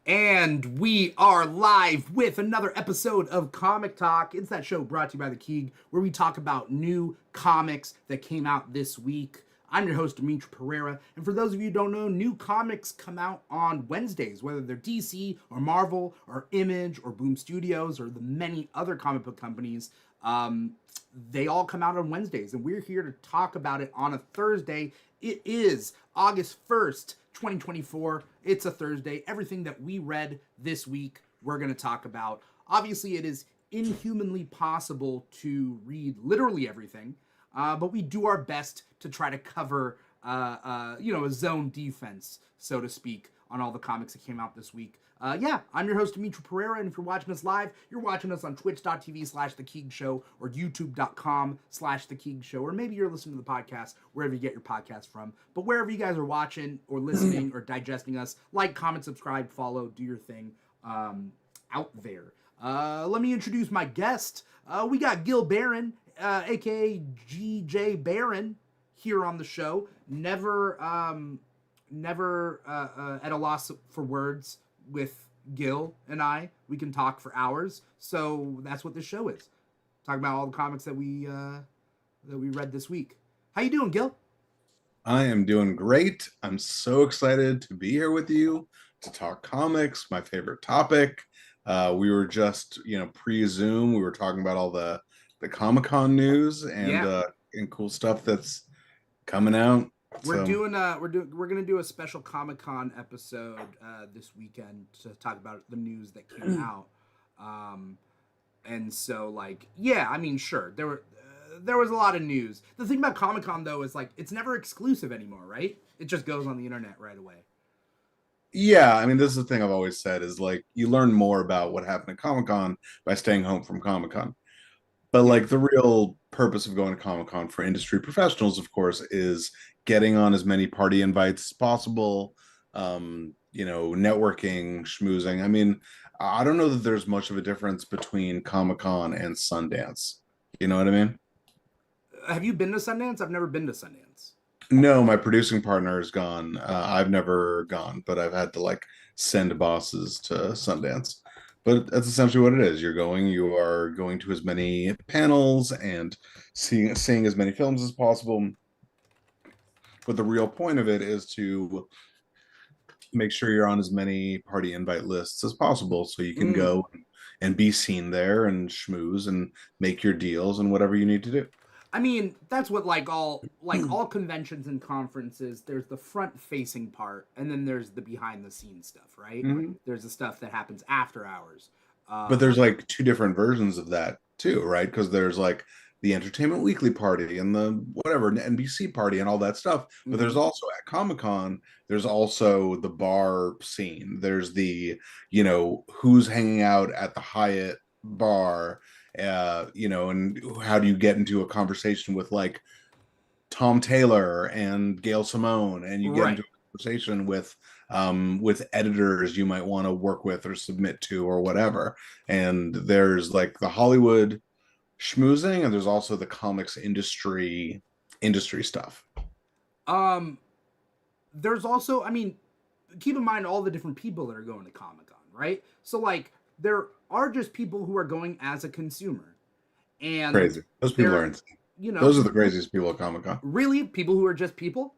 And we are live with another episode of Comic Talk. It's that show brought to you by The Keeg, where we talk about new comics that came out this week. I'm your host, Dimithri Perera, and for those of you who don't know, new comics come out on Wednesdays, whether they're DC or Marvel or Image or Boom Studios or the many other comic book companies. They all come out on Wednesdays, and we're here to talk about it on a Thursday. It is August 1st, 2024. It's a Thursday. Everything that we read this week, we're going to talk about. Obviously, it is inhumanly possible to read literally everything, but we do our best to try to cover, a zone defense, so to speak, on all the comics that came out this week. I'm your host, Dimithri Perera, and if you're watching us live, you're watching us on twitch.tv/The Keeg Show or youtube.com/The Keeg Show, or maybe you're listening to the podcast wherever you get your podcast from. But wherever you guys are watching or listening or digesting us, like, comment, subscribe, follow, do your thing out there. Let me introduce my guest. We got Gil Baron, aka GJ Baron, here on the show. Never at a loss for words with Gil and I. We can talk for hours, so that's what this show is. Talk about all the comics that we read this week. How you doing, Gil? I am doing great. I'm so excited to be here with you to talk comics, my favorite topic. We were just, pre-Zoom, we were talking about all the Comic-Con news and cool stuff that's coming out. We're gonna do a special Comic-Con episode this weekend to talk about the news that came out. And so, sure, there was a lot of news. The thing about Comic-Con, though, is it's never exclusive anymore, right? It just goes on the internet right away. Yeah, I mean, this is the thing I've always said is you learn more about what happened at Comic-Con by staying home from Comic-Con. But the real purpose of going to Comic-Con for industry professionals, of course, is getting on as many party invites as possible, networking, schmoozing. I mean, I don't know that there's much of a difference between Comic-Con and Sundance. You know what I mean? Have you been to Sundance? I've never been to Sundance. No, my producing partner has gone. I've never gone, but I've had to send bosses to Sundance. But that's essentially what it is. You are going to as many panels and seeing as many films as possible. But the real point of it is to make sure you're on as many party invite lists as possible so you can go and be seen there and schmooze and make your deals and whatever you need to do. I mean, that's what all conventions and conferences, there's the front-facing part, and then there's the behind-the-scenes stuff, right? Mm-hmm. There's the stuff that happens after hours. But there's two different versions of that too, right? Because there's the Entertainment Weekly party and the whatever NBC party and all that stuff. But there's also at Comic-Con, there's also the bar scene. There's the, who's hanging out at the Hyatt bar, and how do you get into a conversation with Tom Taylor and Gail Simone, and you get into a conversation with editors you might want to work with or submit to or whatever. And there's the Hollywood schmoozing, and there's also the comics industry stuff. There's also, keep in mind all the different people that are going to Comic-Con, right? So there are just people who are going as a consumer, and crazy. Those people are insane. Those are the craziest people at Comic-Con. Really? People who are just people?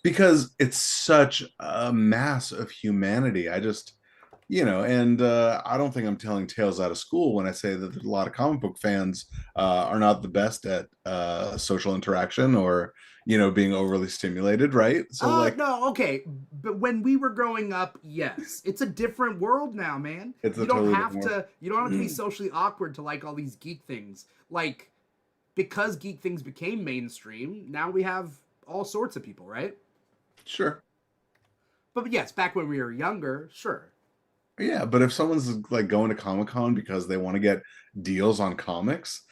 Because it's such a mass of humanity. I just, and I don't think I'm telling tales out of school when I say that a lot of comic book fans are not the best at social interaction or, being overly stimulated, right? So no, okay. But when we were growing up, yes. It's a different world now, man. You don't have to be socially awkward to like all these geek things. Because geek things became mainstream, now we have all sorts of people, right? Sure. But yes, back when we were younger, sure. Yeah, but if someone's going to Comic-Con because they want to get deals on comics,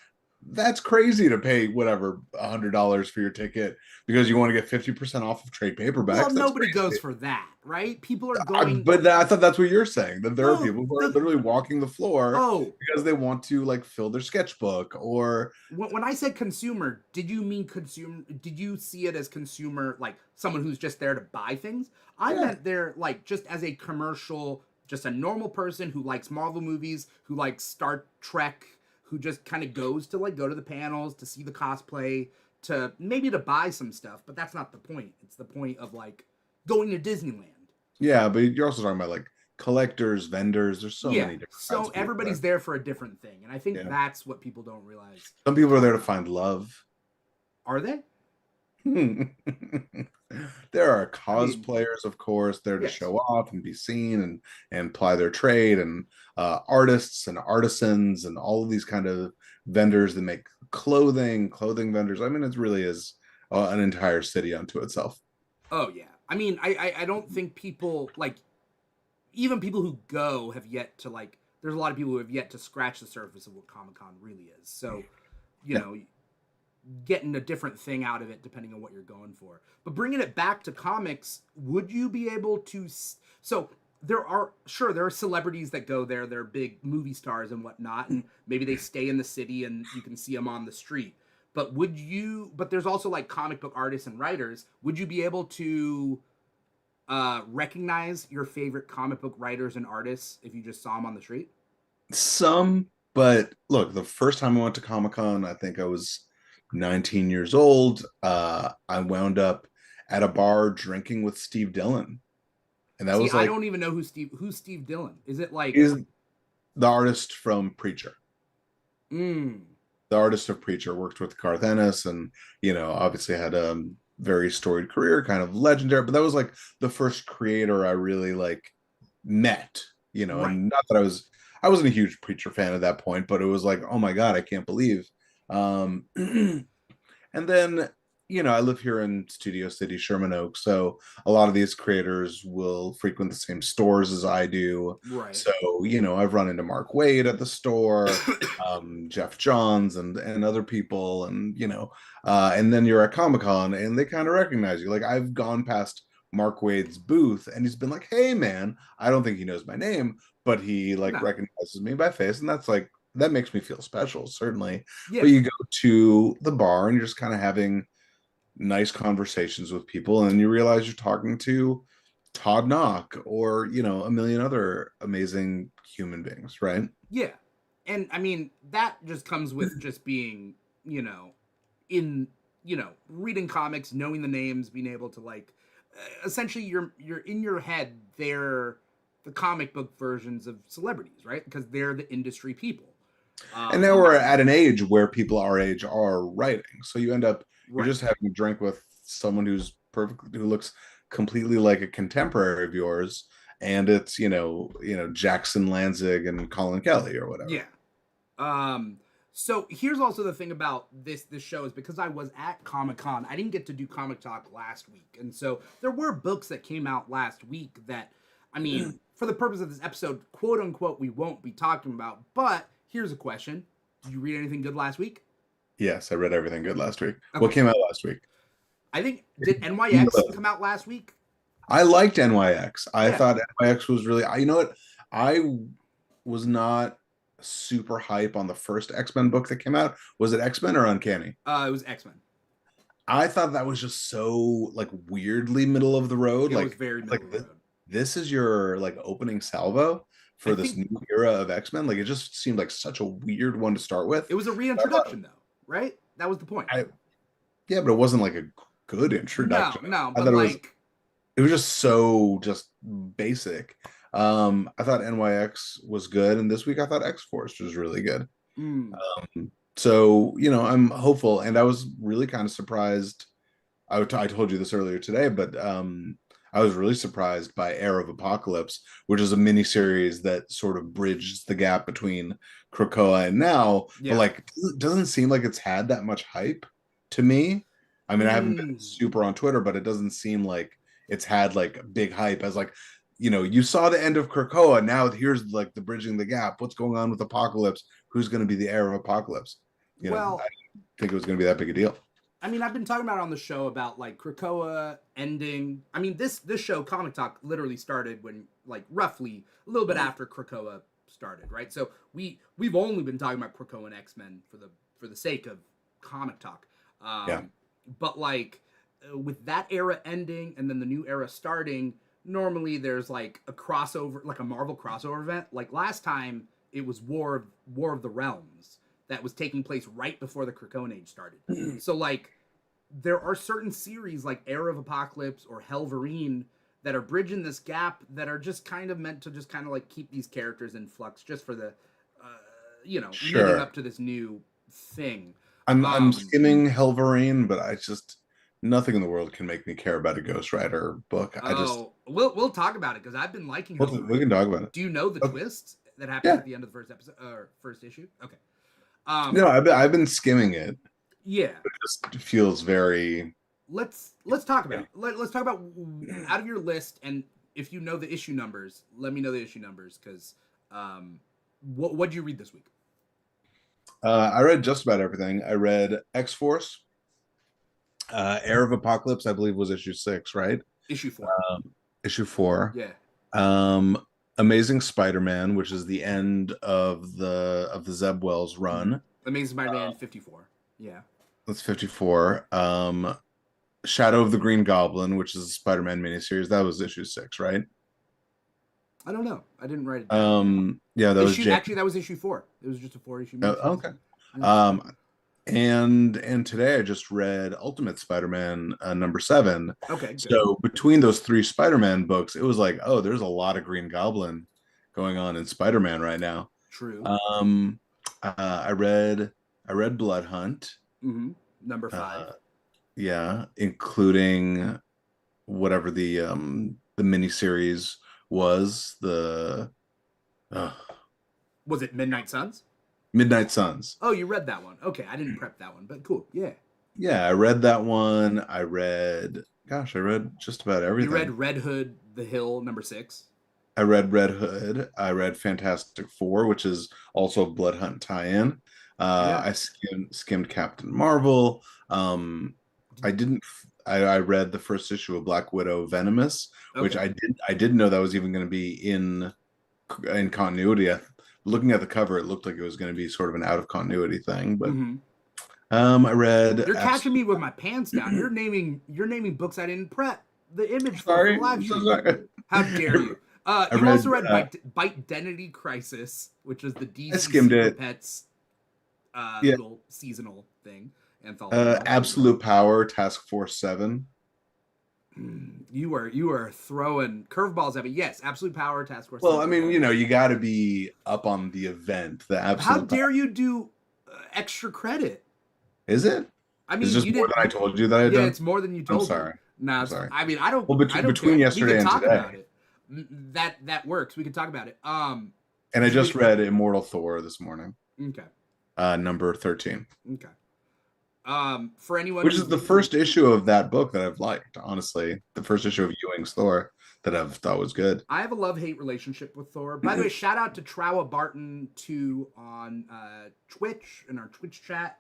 that's crazy to pay whatever $100 for your ticket because you want to get 50% off of trade paperbacks. Well, nobody goes for that, right? People are going. I thought that's what you're saying. That there are people who are literally walking the floor because they want to fill their sketchbook or. When I said consumer, did you mean consumer? Did you see it as consumer, someone who's just there to buy things? I meant there just as a commercial just a normal person who likes Marvel movies, who likes Star Trek, who just kind of goes to like go to the panels, to see the cosplay, to maybe to buy some stuff, but that's not the point. It's the point of like going to Disneyland. Yeah, but you're also talking about like collectors, vendors. There's so Yeah, many different so kinds of people everybody's there. there for a different thing, and I think Yeah. that's what people don't realize. Some people are there to find love. Are they? There are I mean, cosplayers, of course, there to yes. show off and be seen and ply their trade, and artists and artisans and all of these kind of vendors that make clothing vendors. I mean, it really is an entire city unto itself. Oh yeah. I mean, I don't think people like even people who go have yet to like. There's a lot of people who have yet to scratch the surface of what Comic Con really is. So, you Yeah. know, getting a different thing out of it depending on what you're going for. But bringing it back to comics, would you be able to? So there are celebrities that go there. They're big movie stars and whatnot, and maybe they stay in the city and you can see them on the street. But would you? But there's also like comic book artists and writers. Would you be able to recognize your favorite comic book writers and artists if you just saw them on the street? Some, but look, the first time I went to Comic Con, I think I was 19 years old. I wound up at a bar drinking with Steve Dillon, and that See, was I like don't even know who's Steve Dillon. Is it like he's the artist from Preacher. mm, The artist of Preacher worked with Garth Ennis, and obviously had a very storied career, kind of legendary. But that was like the first creator I really like met. right? And not that I wasn't a huge Preacher fan at that point, but it was like, oh my god, I can't believe. Um, And then, I live here in Studio City, Sherman Oaks. So a lot of these creators will frequent the same stores as I do. Right. So, I've run into Mark Wade at the store, Jeff Johns and other people. And then you're at Comic Con and they kind of recognize you. Like I've gone past Mark Wade's booth and he's been like, hey, man, I don't think he knows my name, but he like No. recognizes me by face. And that's like, that makes me feel special, certainly. Yeah. But you go to the bar and you're just kind of having nice conversations with people, and you realize you're talking to Todd Knock or a million other amazing human beings, right? Yeah. And I mean, that just comes with just being, in, reading comics, knowing the names, being able to like essentially you're in your head they're the comic book versions of celebrities, right? Because they're the industry people. And now Um we're at an age where people our age are writing, so you're right. just having a drink with someone who looks completely like a contemporary of yours, and it's Jackson Lanzig and Colin Kelly or whatever. Yeah. Um, so here's also the thing about this show is because I was at Comic Con, I didn't get to do Comic Talk last week, and so there were books that came out last week that, I mean, for the purpose of this episode, quote unquote, we won't be talking about. But here's a question: did you read anything good last week? Yes, I read everything good last week. What Okay, came out last week? I think did NYX come out last week? I liked NYX. I Yeah, thought NYX was really. You know what? I was not super hype on the first X-Men book that came out. Was it X-Men or Uncanny? it was X Men. I thought that was just so like weirdly middle of the road. It was Like very middle like of the this, road. this is your like opening salvo I for this think new era of X-Men. Like it just seemed like such a weird one to start with. it was a I thought reintroduction, though, right? That was the point. I Yeah, but it wasn't like a good No, introduction. no, I but thought like, it was just so just basic. I thought NYX was good, and this week I thought X Force was really good. mm, So I'm hopeful, and I was really kind of surprised. I told you this earlier today, but I was really surprised by Era of Apocalypse, which is a mini series that sort of bridges the gap between Krakoa and now, but yeah. like doesn't seem like it's had that much hype to me. I mean, I haven't been Mm. super on Twitter, but it doesn't seem like it's had like big hype as like, you saw the end of Krakoa. Now here's like the bridging the gap. What's going on with Apocalypse? Who's going to be the heir of Apocalypse? I Well, didn't think it was going to be that big a deal. I mean, I've been talking about it on the show about like Krakoa ending. I mean, this show, Comic Talk, literally started when like roughly a little bit after Krakoa started, right? So we've only been talking about Krakoa and X Men for the sake of Comic Talk. Yeah. But like with that era ending and then the new era starting, normally there's like a crossover, like a Marvel crossover event. Like last time, it was War of the Realms that was taking place right before the Krakoan Age started. So like, there are certain series like Era of Apocalypse or Helverine that are bridging this gap that are just kind of meant to just kind of like keep these characters in flux just for the, leading Sure. up to this new thing. I'm skimming Helverine, but I just nothing in the world can make me care about a Ghost Rider book. I just Oh, we'll talk about it because I've been liking we can Helverine. talk about it. Do you know the Okay. twist that happens Yeah. at the end of the first episode or first issue? Okay. No, I've been skimming it. Yeah. It just feels very. Let's talk about it. Let's talk about out of your list, and if you know the issue numbers, let me know the issue numbers because what'd you read this week? I read just about everything. I read X Force, Air of Apocalypse. I believe was issue 6, right? Issue 4. Issue 4. Yeah. Um, Amazing Spider-Man, which is the end of the Zeb Wells run. Amazing Spider-Man 54. Yeah. That's 54. Shadow of the Green Goblin, which is a Spider-Man miniseries. That was issue 6, right? I don't know. I didn't write it down. Yeah, that was actually that was issue 4. It was just a 4-issue miniseries. okay. Yeah. And today I just read Ultimate Spider-Man number 7. Okay. Good. So between those 3 Spider-Man books, it was like, oh, there's a lot of Green Goblin going on in Spider-Man right now. True. I read Blood Hunt. Mm-hmm. Number 5. Yeah, including whatever the miniseries was. Was it Midnight Suns? Midnight Suns. Oh, you read that one. Okay, I didn't prep that one, but cool. Yeah. Yeah, I read that one. I read just about everything. You read Red Hood, The Hill, number 6. I read Red Hood. I read Fantastic Four, which is also a Blood Hunt tie-in. Yeah. I skimmed Captain Marvel. I didn't. I read the first issue of Black Widow Venomous, which I didn't know that was even going to be in continuity. Looking at the cover, it looked like it was going to be sort of an out of continuity thing. But I read. You're catching me with my pants down. You're naming books I didn't prep. The image Sorry, for the live stream. How dare you? You also read Identity Crisis, which is the DC Super Pets little seasonal thing. Absolute Power Task Force 7. You are throwing curveballs at me. Yes, Absolute Power Task Force. Well, I mean, you got to be up on the event. The Absolute. How dare you do extra credit? Is it? I mean, it's just more than I told you that I did. Yeah, it's more than you told me. I'm sorry. No, sorry. I mean, I don't. Well, between yesterday and today, about it. That works. We can talk about it. And I just read Immortal Thor this morning. Okay. Number 13. Okay. For anyone, which is the first issue of that book that I've liked. Honestly, the first issue of Ewing's Thor that I've thought was good. I have a love-hate relationship with Thor. By the way, shout out to Trowa Barton 2 on Twitch in our Twitch chat,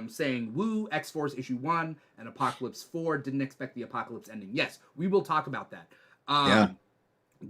saying "Woo, X-Force issue 1 and Apocalypse 4. Didn't expect the Apocalypse ending." Yes, we will talk about that.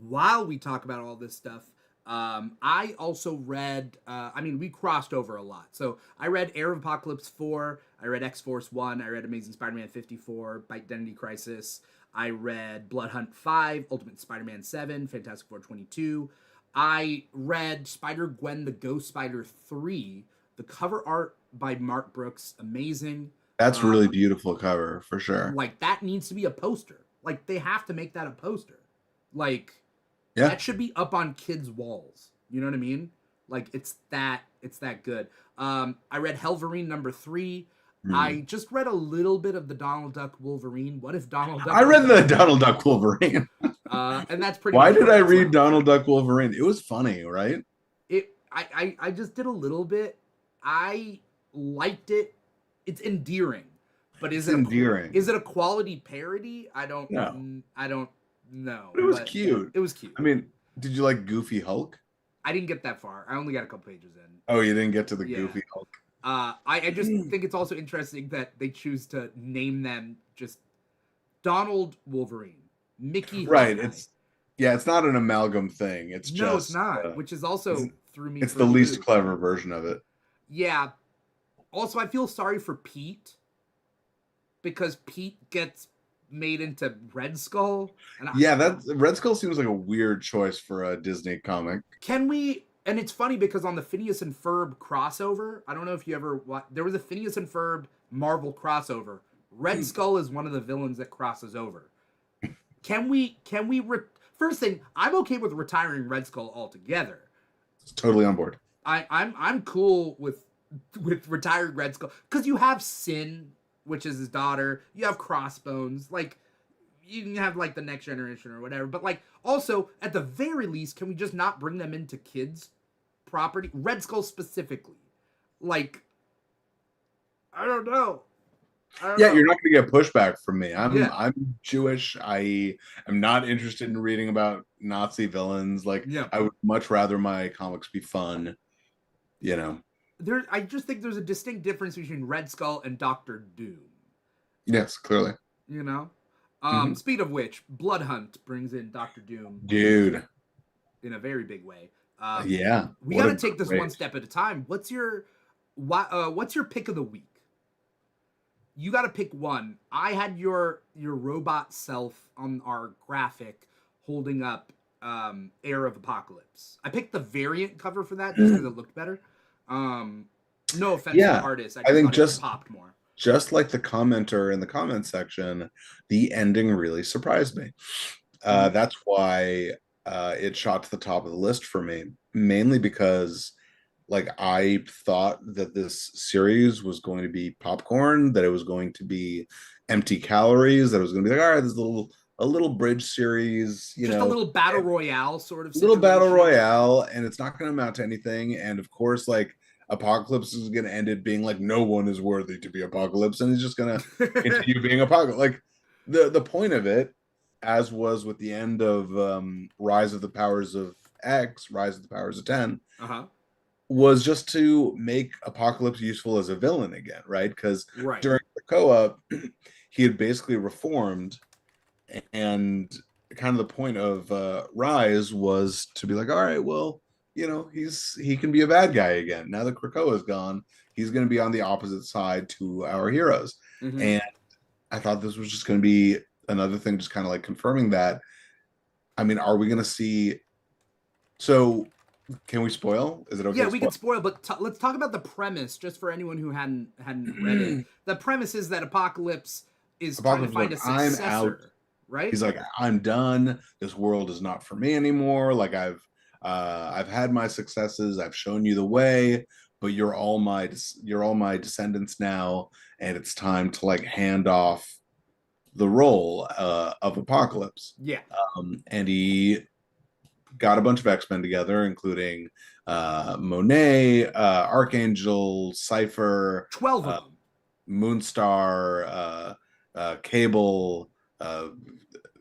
While we talk about all this stuff, I also read, we crossed over a lot. So I read Air of Apocalypse 4, I read X-Force 1, I read Amazing Spider-Man 54, Identity Crisis, I read Blood Hunt 5, Ultimate Spider-Man 7, Fantastic Four 22. I read Spider-Gwen the Ghost Spider 3, the cover art by Mark Brooks, amazing. That's really beautiful cover, for sure. Like, that needs to be a poster. Like, they have to make that a poster. Like... Yeah. That should be up on kids' walls. You know what I mean? Like, it's that good. I read Helverine number 3. I just read a little bit of the Donald Duck Wolverine. What if Donald Duck... I read the Donald Duck Wolverine. And that's pretty Why did I read Donald Duck Wolverine? It was funny, right? I just did a little bit. I liked it. It's endearing. But is it a quality parody? I don't know. But it was cute. It was cute. I mean, did you like Goofy Hulk? I didn't get that far. I only got a couple pages in. Oh, you didn't get to the Goofy Hulk. I just think it's also interesting that they choose to name them just Donald Wolverine, Mickey. Right. It's not an amalgam thing. It's not. Which is also threw me. It's the least clever version of it. Yeah. Also, I feel sorry for Pete because Pete gets made into Red Skull. Yeah, that Red Skull seems like a weird choice for a Disney comic. Can we? And it's funny because on the Phineas and Ferb crossover, I don't know if you ever there was a Phineas and Ferb Marvel crossover. Red Skull is one of the villains that crosses over. Can we? First thing, I'm okay with retiring Red Skull altogether. It's totally on board. I'm cool with retiring Red Skull because you have Sin, which is his daughter. You have Crossbones, like you can have like the Next Generation or whatever. But like also at the very least, can we just not bring them into kids' property? Red Skull specifically, like I don't know. You're not going to get pushback from me. Yeah. I'm Jewish. I am not interested in reading about Nazi villains. Like, Yeah. I would much rather my comics be fun. You know. I just think there's a distinct difference between Red Skull and Doctor Doom. Yes, clearly. You know. Speed of which, Blood Hunt brings in Doctor Doom, dude, in a very big way. Yeah, we got to take this one step at a time. What's your pick of the week? You got to pick one. I had your robot self on our graphic holding up Heir of Apocalypse. I picked the variant cover for that just because it looked better. No offense to the artist. I think just popped more. Just like the commenter in the comment section, the ending really surprised me. That's why it shot to the top of the list for me, mainly because like I thought that this series was going to be popcorn, that it was going to be empty calories, that it was going to be like, all right, this a little bridge series, just a little battle royale sort of situation. Little battle royale, and it's not going to amount to anything. And of course, like Apocalypse is going to end it being like no one is worthy to be Apocalypse, and he's just going to continue being Apocalypse. Like the point of it, as was with the end of Rise of the Powers of X, Rise of the Powers of 10, was just to make Apocalypse useful as a villain again, right? Because during the co-op, he had basically reformed, and kind of the point of Rise was to be like, all right, well, you know, he can be a bad guy again. Now that Krakoa is gone, he's going to be on the opposite side to our heroes. And I thought this was just going to be another thing, just kind of like confirming that. I mean, are we going to see? So, can we spoil? Is it okay? Yeah, we can spoil, but let's talk about the premise, just for anyone who hadn't read it. The premise is that Apocalypse is trying to find a successor. I'm out. Right? He's like, I'm done. This world is not for me anymore. Like I've had my successes. I've shown you the way, but you're all my descendants now, and it's time to like hand off the role of Apocalypse. Yeah. And he got a bunch of X-Men together, including Monet, Archangel, Cypher, 12 of them, Moonstar, Cable,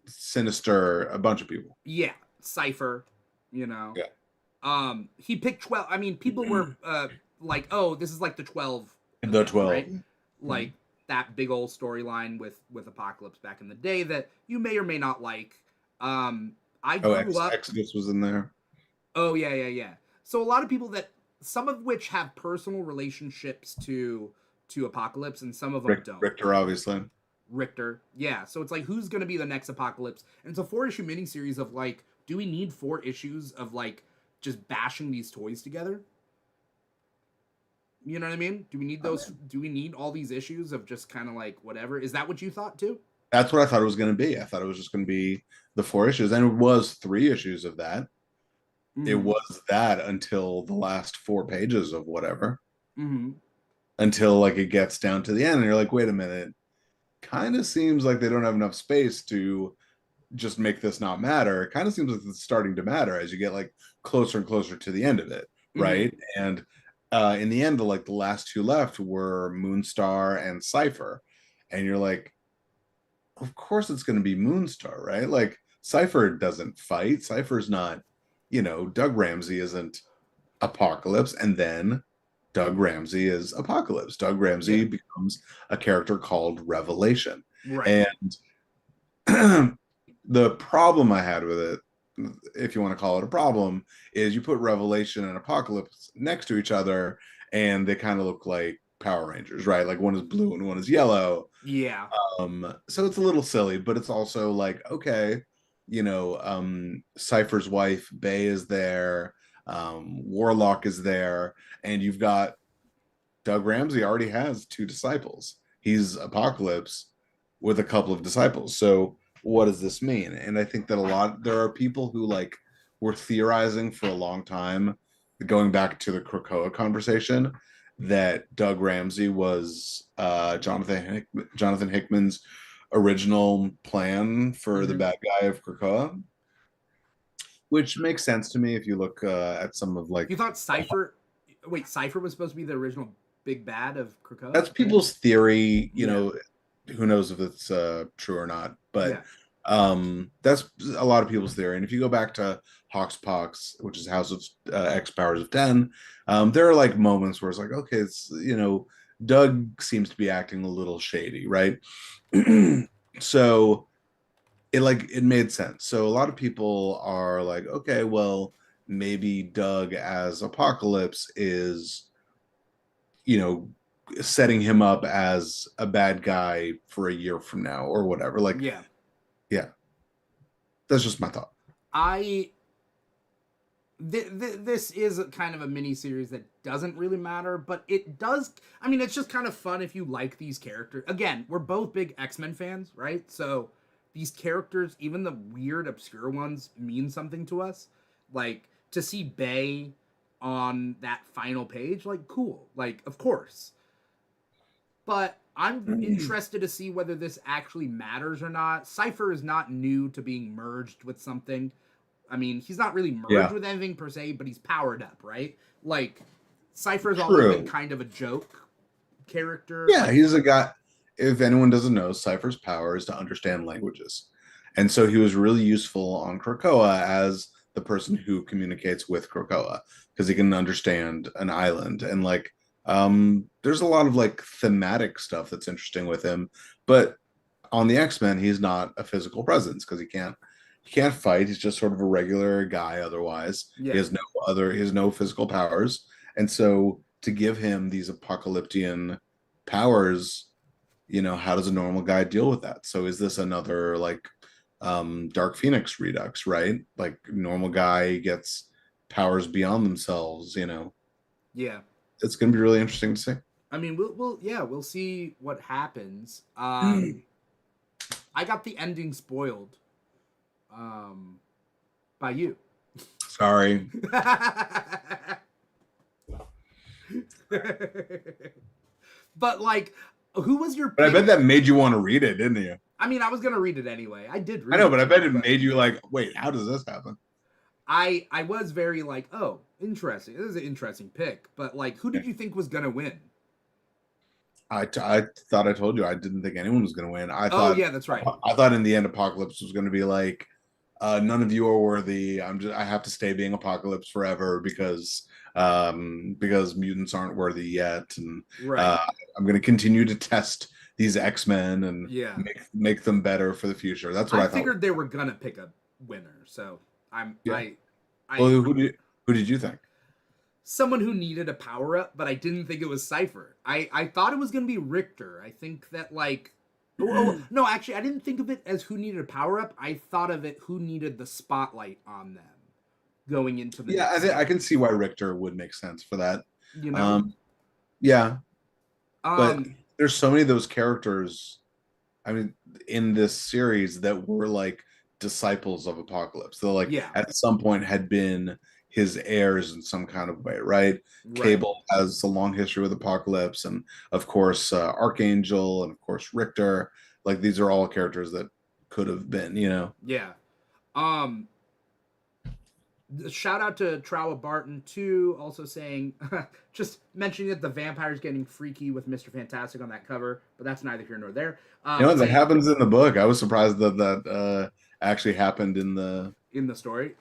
Sinister, a bunch of people. Yeah, Cypher, you know. Yeah. He picked 12. I mean, people were like, "Oh, this is like the 12." The 12, right? Like that big old storyline with Apocalypse back in the day that you may or may not like. I grew up. Exodus was in there. Oh yeah. So a lot of people that some of which have personal relationships to Apocalypse, and some of them don't. Richter, obviously. Richter, yeah. So it's like, who's going to be the next Apocalypse? And it's a 4-issue miniseries of like, do we need 4 issues of like just bashing these toys together? You know what I mean? Do we need those? Do we need all these issues of just kind of like whatever? Is that what you thought too? That's what I thought it was going to be. I thought it was just going to be the 4 issues, and it was 3 issues of that. It was that until the last 4 pages of whatever. Until like it gets down to the end, and you're like, wait a minute. Kind of seems like they don't have enough space to just make this not matter. It kind of seems like it's starting to matter as you get like closer and closer to the end of it, right? And in the end, the last 2 left were Moonstar and Cypher, and you're like, of course it's going to be Moonstar, right? Like Cypher doesn't fight. Cypher's not, you know, Doug Ramsey isn't Apocalypse, and then Doug Ramsey is Apocalypse. Doug Ramsey becomes a character called Revelation. Right. And the problem I had with it, if you want to call it a problem, is you put Revelation and Apocalypse next to each other, and they kind of look like Power Rangers, right? Like one is blue and one is yellow. Yeah. So it's a little silly, but it's also like, okay, Cypher's wife, Bay, is there, Warlock is there, and you've got Doug Ramsey already has two disciples. He's Apocalypse with a couple of disciples. So what does this mean? And I think that there are people who like were theorizing for a long time, going back to the Krakoa conversation, that Doug Ramsey was Jonathan Hickman's original plan for the bad guy of Krakoa, which makes sense to me if you look at some of like You thought Cypher? Wait, Cypher was supposed to be the original big bad of Krakoa? that's people's theory. Yeah. Who knows if it's true or not, but Yeah. that's a lot of people's theory. And if you go back to Hoxpox, which is House of X Powers of 10, there are like moments where it's like, okay, it's Doug seems to be acting a little shady, right? So it made sense. So a lot of people are like, okay, well, maybe Doug as Apocalypse is, you know, setting him up as a bad guy for a year from now or whatever. Like, Yeah. yeah, that's just my thought. This is kind of a mini series that doesn't really matter, but it does. I mean, it's just kind of fun if you like these characters. Again, we're both big X-Men fans, right? So these characters, even the weird, obscure ones, mean something to us. Like to see Bay on that final page, like cool, like of course. But I'm interested to see whether this actually matters or not. Cypher is not new to being merged with something. I mean, he's not really merged with anything per se, but he's powered up, right? Like, Cypher's always been kind of a joke character. Yeah, like, he's a guy. If anyone doesn't know, Cypher's power is to understand languages. And so he was really useful on Krakoa as the person who communicates with Krakoa because he can understand an island. And like, there's a lot of like thematic stuff that's interesting with him. But on the X-Men, he's not a physical presence because he can't fight. He's just sort of a regular guy otherwise. Yeah. He has no physical powers. And so to give him these apocalyptian powers, how does a normal guy deal with that? So is this another like Dark Phoenix Redux, right? Like normal guy gets powers beyond themselves, Yeah. It's gonna be really interesting to see. I mean, we'll see what happens. I got the ending spoiled by you. Sorry. But like, who was your But I bet that made you want to read it, didn't you? I mean, I was gonna read it anyway. I did read I know, it, but I bet it made you like, wait, how does this happen? I was very like, oh, interesting. This is an interesting pick. But like, who did you think was gonna win? I thought I told you I didn't think anyone was going to win. Oh yeah, that's right. I thought in the end Apocalypse was going to be like, none of you are worthy. I have to stay being Apocalypse forever because mutants aren't worthy yet, and I'm going to continue to test these X-Men and make them better for the future. That's what I thought. I figured they were gonna pick a winner, so well, who did you think? Someone who needed a power up, but I didn't think it was Cypher. I thought it was gonna be Richter. I think that like no, actually I didn't think of it as who needed a power up. I thought of it who needed the spotlight on them going into the I can see why Richter would make sense for that. But there's so many of those characters, I mean, in this series that were like disciples of Apocalypse. They're like at some point had been his heirs in some kind of way, right? Cable has a long history with Apocalypse, and of course Archangel, and of course Richter. Like these are all characters that could have been, Yeah. Shout out to Trowa Barton too, also saying, just mentioning that the vampire's getting freaky with Mr. Fantastic on that cover, but that's neither here nor there. That happens in the book. I was surprised that actually happened in the story.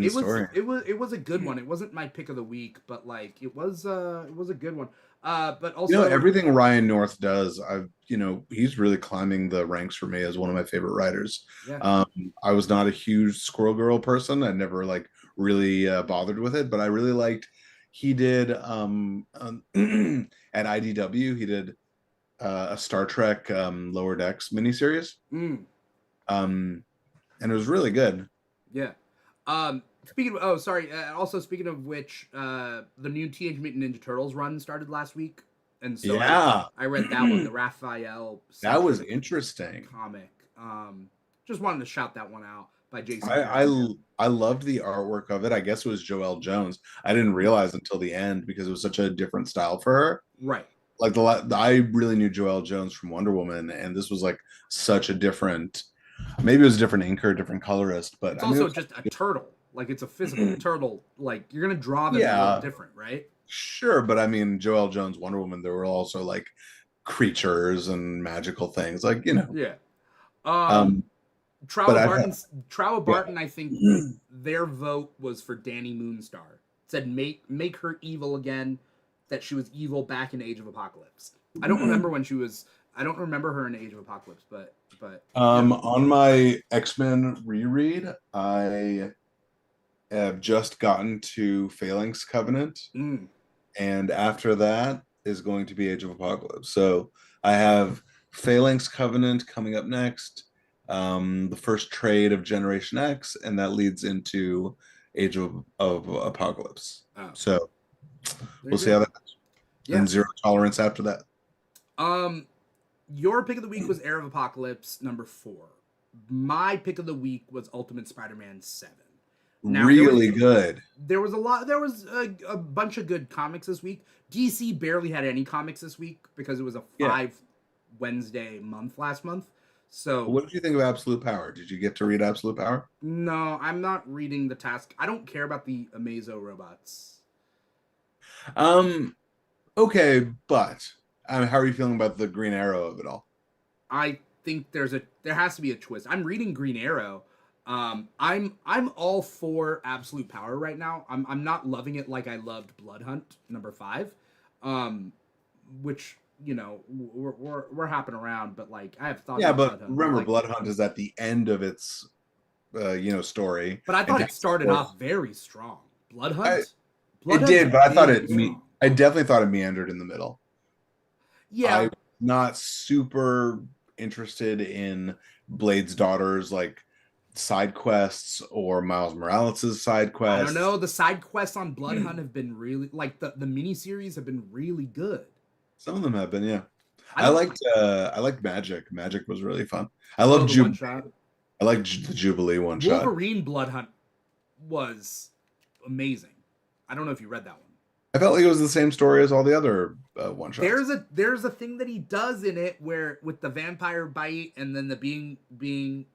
Story. It was a good one. It wasn't my pick of the week, but like it was a good one. But also everything Ryan North does, he's really climbing the ranks for me as one of my favorite writers. Yeah. I was not a huge Squirrel Girl person. I never like really bothered with it, but I really liked He did at IDW. He did a Star Trek Lower Decks miniseries, Mm, and it was really good. yeah. Speaking of, sorry. Also, speaking of which, the new Teenage Mutant Ninja Turtles run started last week, and so Yeah, I read that one, the Raphael that was centric interesting. comic. Just wanted to shout that one out by Jason I, Aaron. I I loved the artwork of it. I guess it was Joelle Jones. I didn't realize until the end because it was such a different style for her. Right. Like I really knew Joelle Jones from Wonder Woman, and this was like such a different. Maybe it was a different inker, different colorist, but It's I mean, it also was just a turtle. Like it's a physical turtle. Like you're gonna draw them to look yeah, different, right? sure. But I mean, Joelle Jones Wonder Woman, there were also like creatures and magical things, like Yeah. Um, Um, but I've had, Trowa yeah. Barton, I think their vote was for Danny Moonstar. Said make her evil again. That she was evil back in Age of Apocalypse. I don't remember when she was. I don't remember her in Age of Apocalypse, but yeah. On my X-Men reread, I have just gotten to Phalanx Covenant, Mm. and after that is going to be Age of Apocalypse. So I have Phalanx Covenant coming up next, the first trade of Generation X, and that leads into Age of Apocalypse. Oh, So there we'll you see how go. that goes. Yeah. And Zero Tolerance after that. Um, your pick of the week was Era of Apocalypse #4. My pick of the week was Ultimate Spider-Man 7. Now Really good. there was a lot there was a bunch of good comics this week. DC barely had any comics this week because it was a Yeah. 5 Wednesday month last month. So What did you think of Absolute Power? Did you get to read Absolute Power? no, I'm not reading the task. I don't care about the Amazo robots. Um, okay, but how are you feeling about the Green Arrow of it all? I think there has to be a twist. I'm reading Green Arrow. I'm all for Absolute Power right now. I'm not loving it like I loved Blood Hunt #5, which we're hopping around, but like I have thoughts Yeah, on but Blood Hunt. But remember, like, Blood Hunt is at the end of its, story, but I and thought it started off very strong. Blood I, Hunt, Blood it Hunt did, but I thought very strong. I definitely thought it meandered in the middle. Yeah, I'm not super interested in Blade's daughter's like side quests or Miles Morales' side I don't quests. know. The side quests on Blood Hunt have been really like the miniseries have been really good. Some of them have been, yeah. I don't. I liked Magic. Magic was really fun. I Oh, love the one Jubilee. shot. I like the Jubilee one shot. Wolverine Blood Hunt was amazing. I don't know if you read that one. I felt like it was the same story as all the other one shots. There's a thing that he does in it where with the vampire bite and then the being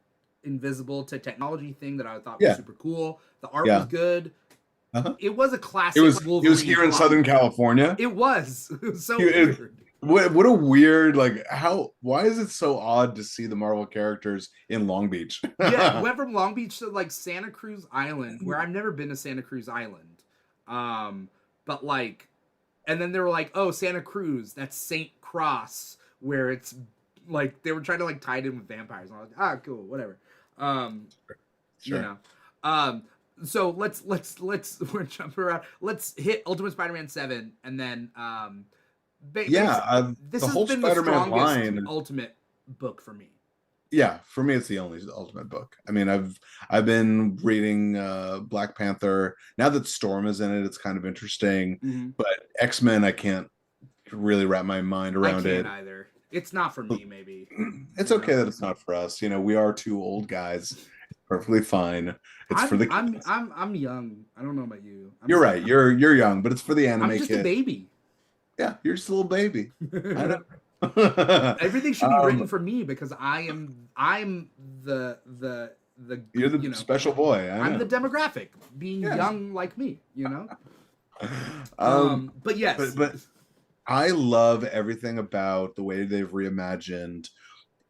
invisible to technology thing that I thought was Yeah, super cool. The art was yeah. good. Uh-huh. It was a classic It was Wolverine here in plot. Southern California. It was. It was so It- weird. what a weird why is it so odd to see the Marvel characters in Long Beach? Yeah, went from Long Beach to like Santa Cruz Island, where I've never been to Santa Cruz Island. But like, and then they were like, "Oh, Santa Cruz, that's Saint Cross," where it's like they were trying to like tie it in with vampires. And I was like, "Ah, cool, whatever." Sure. You know. So let's we're jumping around. Let's hit Ultimate Spider-Man 7, and then Yeah, this the has whole been Spider-Man the strongest line. Ultimate book for me. Yeah, for me it's the only ultimate book. I mean, I've been reading Black Panther. Now that Storm is in it, it's kind of interesting. Mm-hmm. But X-Men, I can't really wrap my mind I around can't it. either. It's not for me, maybe. It's okay that it's not for us. We are two old guys. It's perfectly fine. It's for the kids. I'm young. I don't know about you. You're right. You're young, but it's for the anime I'm just a kid. baby. Yeah, you're just a little baby. I know. Everything should be written for me because I'm the You're the special boy. I'm the demographic, being young like me, But yes, but I love everything about the way they've reimagined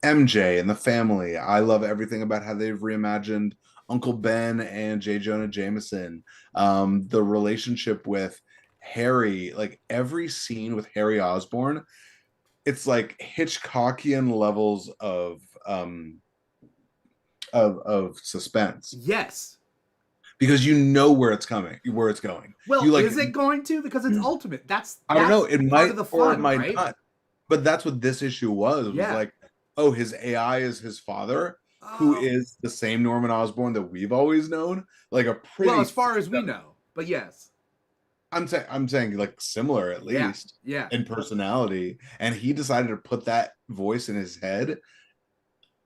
MJ and the family. I love everything about how they've reimagined Uncle Ben and J. Jonah Jameson. The relationship with Harry, like every scene with Harry Osborn, it's like Hitchcockian levels of suspense. yes, because you know where it's coming, where it's going. Well, You like, is it going to? Because it's Ultimate. That's I don't know, that's it part might of the or it fun, might right? not. But that's what this issue was Yeah. like, oh, his AI is his father, who Oh, is the same Norman Osborn that we've always known. Like a well, pretty as far as we know, but yes. I'm saying like similar at Yeah. least Yeah. in personality. And he decided to put that voice in his head.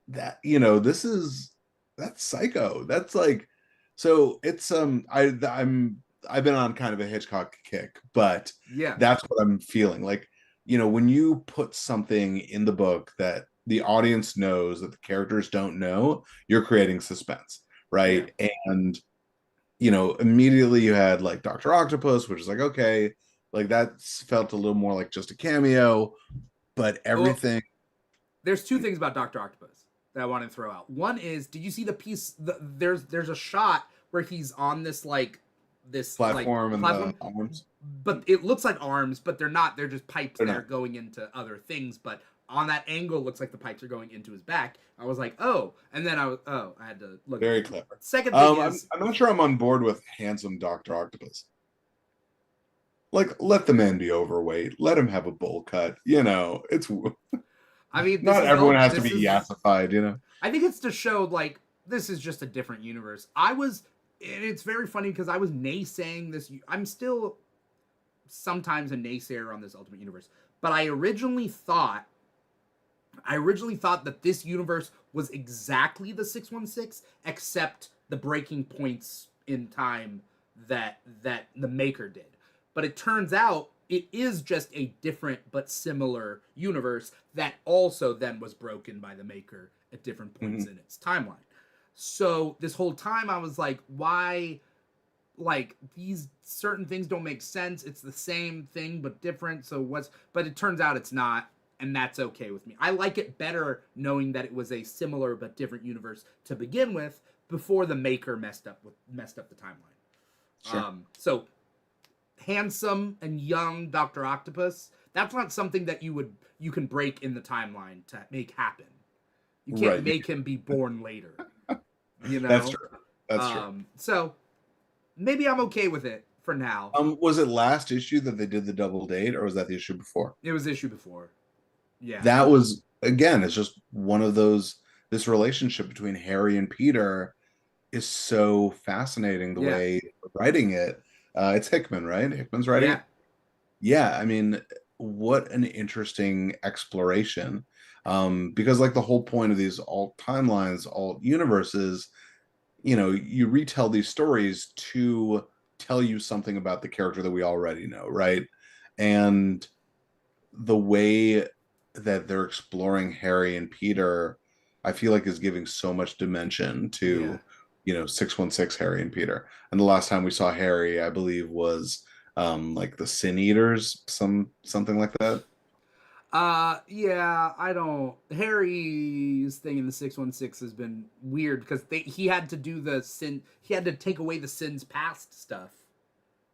That, that's psycho. That's like, so it's I've been on kind of a Hitchcock kick, but Yeah. that's what I'm feeling like. When you put something in the book that the audience knows that the characters don't know, you're creating suspense, Yeah. right? And immediately you had like Dr. Octopus, which is like, okay, like that felt a little more like just a cameo, but Well, everything there's two things about Doctor Octopus that I want to throw out. One is, did you see the piece? There's a shot where he's on this platform and the platform, arms. but it looks like arms, but they're not. They're just pipes They're that are not. going into other things. But on that angle, it looks like the pipes are going into his back. I was like, oh, and then I had to look. Very clever. Second thing I'm, is, I'm not sure I'm on board with handsome Dr. Octopus. Like, let the man be overweight. Let him have a bowl cut. It's I mean, this not is everyone all. has to This be is. yassified. I think it's to show like this is just a different universe. And it's very funny because I was naysaying this. I'm still sometimes a naysayer on this Ultimate Universe, but I originally thought that this universe was exactly the 616, except the breaking points in time that the Maker did. But it turns out it is just a different but similar universe that also then was broken by the Maker at different points Mhm. in its timeline. So this whole time I was like, why? Like these certain things don't make sense. It's the same thing but different. So what's? But it turns out it's not, and that's okay with me. I like it better knowing that it was a similar but different universe to begin with before the Maker messed up the timeline. Sure. So handsome and young Doctor Octopus. That's not something that you can break in the timeline to make happen. You can't Right. make him be born later. You That's know. true. That's true. So maybe I'm okay with it for now. Was it last issue that they did the double date, or was that the issue before? It was issue before. Yeah. That was, again, it's just one of those. This relationship between Harry and Peter is so fascinating, the Yeah. way they're writing it. It's Hickman, right? Hickman's writing Yeah. it. Yeah, I mean, what an interesting exploration. Because like the whole point of these alt timelines, alt universes, you retell these stories to tell you something about the character that we already know, right? And the way that they're exploring Harry and Peter, I feel like is giving so much dimension Yeah. to, 616 Harry and Peter. And the last time we saw Harry, I believe, was like the Sin Eaters, something like that. Yeah, I don't. Harry's thing in the 616 has been weird because he had to do the sin. He had to take away the sin's past stuff.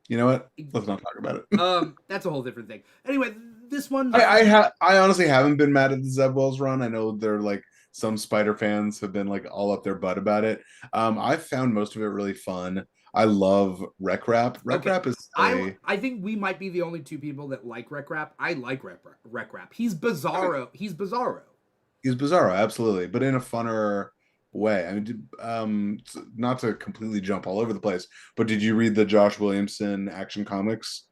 You know what? Let's not talk about it. That's a whole different thing. Anyway, this one. I honestly haven't been mad at the Zeb Wells run. I know they're like some Spider fans have been like all up their butt about it. I've found most of it really fun. I love Rec Rap. Rec Okay. Rap is I think we might be the only two people that like Rec Rap. I like Rec Rap. He's Bizarro. He's Bizarro. he's Bizarro, absolutely, but in a funner way. I mean, not to completely jump all over the place, but did you read the Josh Williamson Action Comics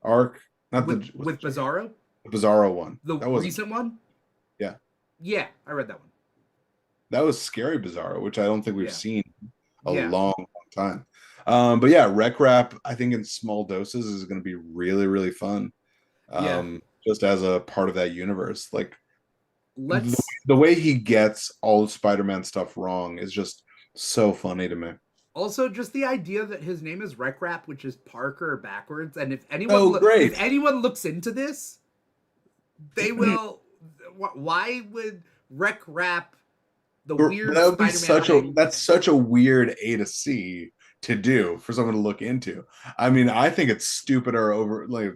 arc? Not the was With Bizarro, the Bizarro one. the That wasn't. recent one. Yeah, Yeah, I read that one. that was Scary Bizarro, which I don't think we've Yeah. seen a Yeah. long time. But yeah, Rec Rap, I think in small doses is going to be really, really fun. Yeah. Just as a part of that universe. Like the, Let's the way he gets all Spider-Man stuff wrong is just so funny to me. also just the idea that his name is Rec Rap, which is Parker backwards, and Oh, great. if anyone looks into this, they will. Why would Rec Rap the weird That would be Spider-Man thing? that's such a weird A to C to do for someone to look into. I mean, I think it's stupider over like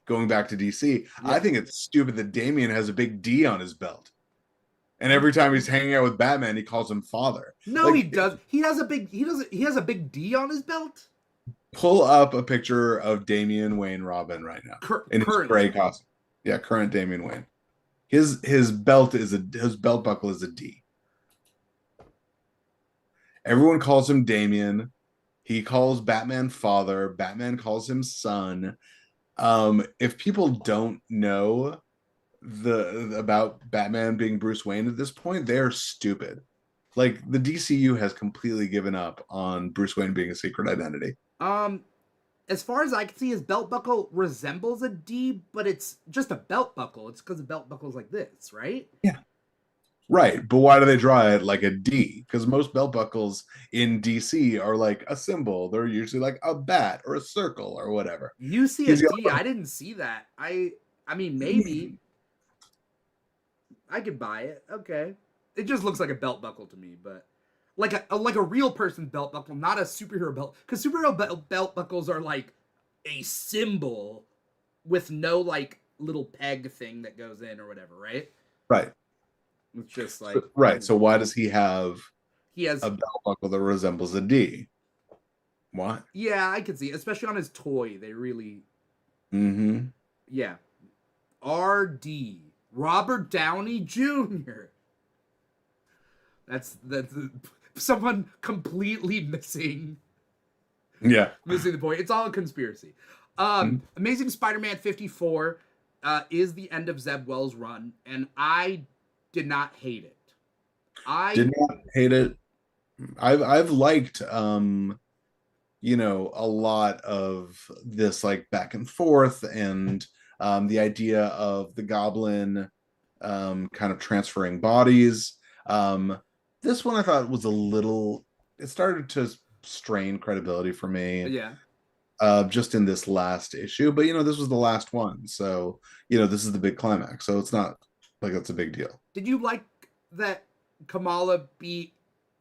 going back to DC. I Yeah. think it's stupid that Damian has a big D on his belt And every time he's hanging out with Batman, he calls him father. No, he Like, does. He has a big. He doesn't. He has a big D on his belt. pull up a picture of Damian Wayne Robin right now in his gray Currently, costume. Yeah, current Damian Wayne. His his belt buckle is a D. Everyone calls him Damian. He calls Batman father. Batman calls him son. If people don't know the about Batman being Bruce Wayne at this point, they're stupid. Like the DCU has completely given up on Bruce Wayne being a secret identity. um, as far as I can see, his belt buckle resembles a D, but it's just a belt buckle. It's because the belt buckle's like this, right? Yeah. Right, but why do they draw it like a D? Because most belt buckles in DC are like a symbol. They're usually like a bat or a circle or whatever. You see a He's D. got I didn't see that. I mean, maybe I could buy it. Okay, it just looks like a belt buckle to me, but like a real person belt buckle, not a superhero belt. Because superhero belt buckles are like a symbol with no like little peg thing that goes in or whatever, right? right, It's just like right. So why does he have he has. a belt buckle that resembles a D? Why? Yeah, I could see, especially on his toy. They really, Mm-hmm. yeah. R.D. Robert Downey Jr. That's someone completely Yeah. missing the point. It's all a conspiracy. Amazing Spider-Man 54 is the end of Zeb Wells' run, and I did not hate it. Did not hate it. I've liked a lot of this like back and forth and the idea of the goblin kind of transferring bodies. This one I thought was a little, it started to strain credibility for me Yeah. just in this last issue. But, this was the last one. So, this is the big climax. So it's not like it's a big deal. Did you like that Kamala beat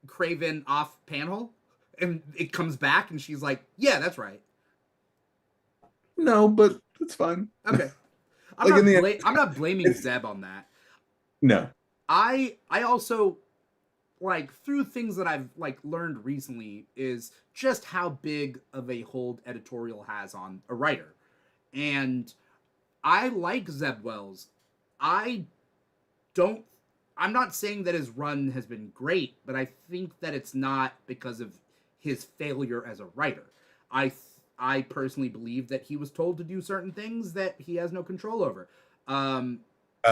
Craven off panel? And it comes back and she's like, yeah, that's right. No, but it's fine. Okay. Like in the end, I'm not blaming Zeb on that. no. I also like through things that I've like learned recently is just how big of a hold editorial has on a writer. And I like Zeb Wells. I don't I'm not saying that his run has been great, but I think that it's not because of his failure as a writer. I personally believe that he was told to do certain things that he has no control over. Um,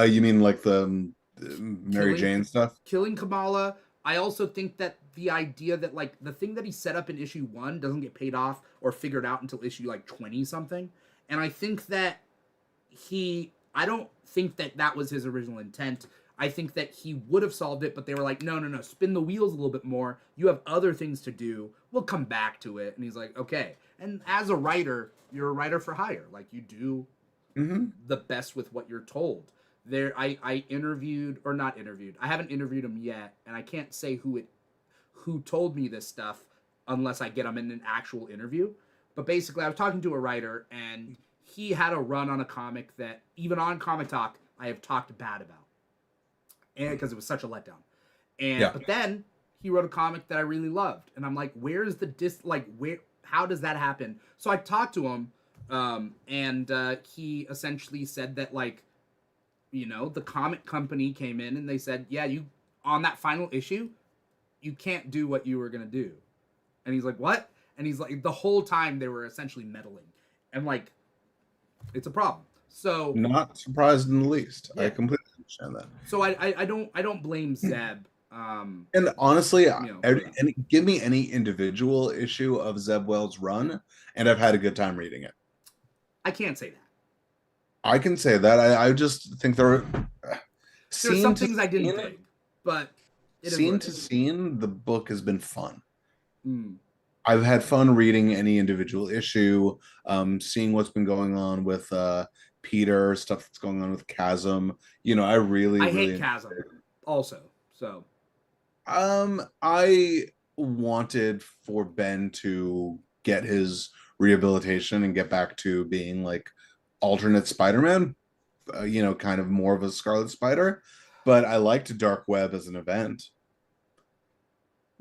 You mean like the Mary Jane stuff? Killing Kamala. I also think that the idea that like the thing that he set up in issue 1 doesn't get paid off or figured out until issue like 20 something. And I think that I don't think that that was his original intent. I think that he would have solved it, but they were like, no, spin the wheels a little bit more. You have other things to do. We'll come back to it. And he's like, okay. And as a writer, you're a writer for hire. Like you do the best with what you're told. I interviewed or not interviewed. I haven't interviewed him yet, and I can't say who told me this stuff unless I get him in an actual interview. But basically, I was talking to a writer, and he had a run on a comic that even on Comic Talk I have talked bad about, and because it was such a letdown. And but then he wrote a comic that I really loved, and I'm like, where's the where? How does that happen? So I talked to him, and he essentially said that the comic company came in and they said, yeah, you on that final issue, you can't do what you were gonna do. And he's like, what? And he's like, the whole time they were essentially meddling, and like, it's a problem. So not surprised in the least. Yeah. I completely understand that. So I don't blame Zeb. And honestly, for give me any individual issue of Zeb Wells' run, and I've had a good time reading it. I can't say that. I can say that. I just think There's some things I didn't dig, but scene to scene, the book has been fun. Mm. I've had fun reading any individual issue, seeing what's been going on with Peter, stuff that's going on with Chasm. I really hate Chasm also. So I wanted for Ben to get his rehabilitation and get back to being like alternate Spider-Man, kind of more of a Scarlet Spider. but I liked Dark Web as an event.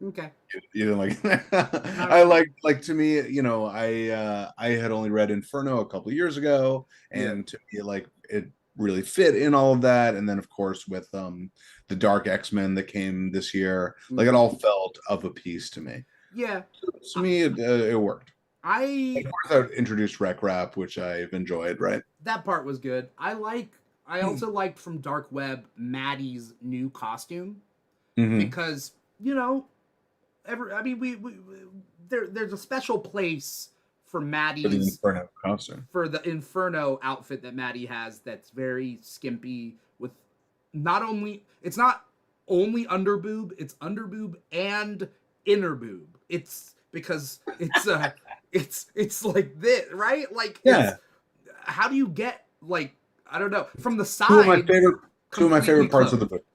Okay. You know, like Not I really. like to me, I had only read Inferno a couple years ago, Yeah. and to me, like it really fit in all of that. And then, of course, with the Dark X-Men that came this year, like it Hmm. all felt of a piece to me. Yeah. So to I, me, it worked. Of I course, I introduced Rec Rap, which I've enjoyed. Right. that part was good. I Hmm. also liked from Dark Web Maddie's new costume Hmm. because, you know, I mean there's a special place for For the Maddie's Inferno costume. for the Inferno outfit that Maddie has that's very skimpy with not only it's not only under boob, it's under boob and inner boob. It's because it's like this, right? Like it's Yeah, how do you get like I don't know, from the two of my side favorite two of my completely favorite parts of the clothed. book.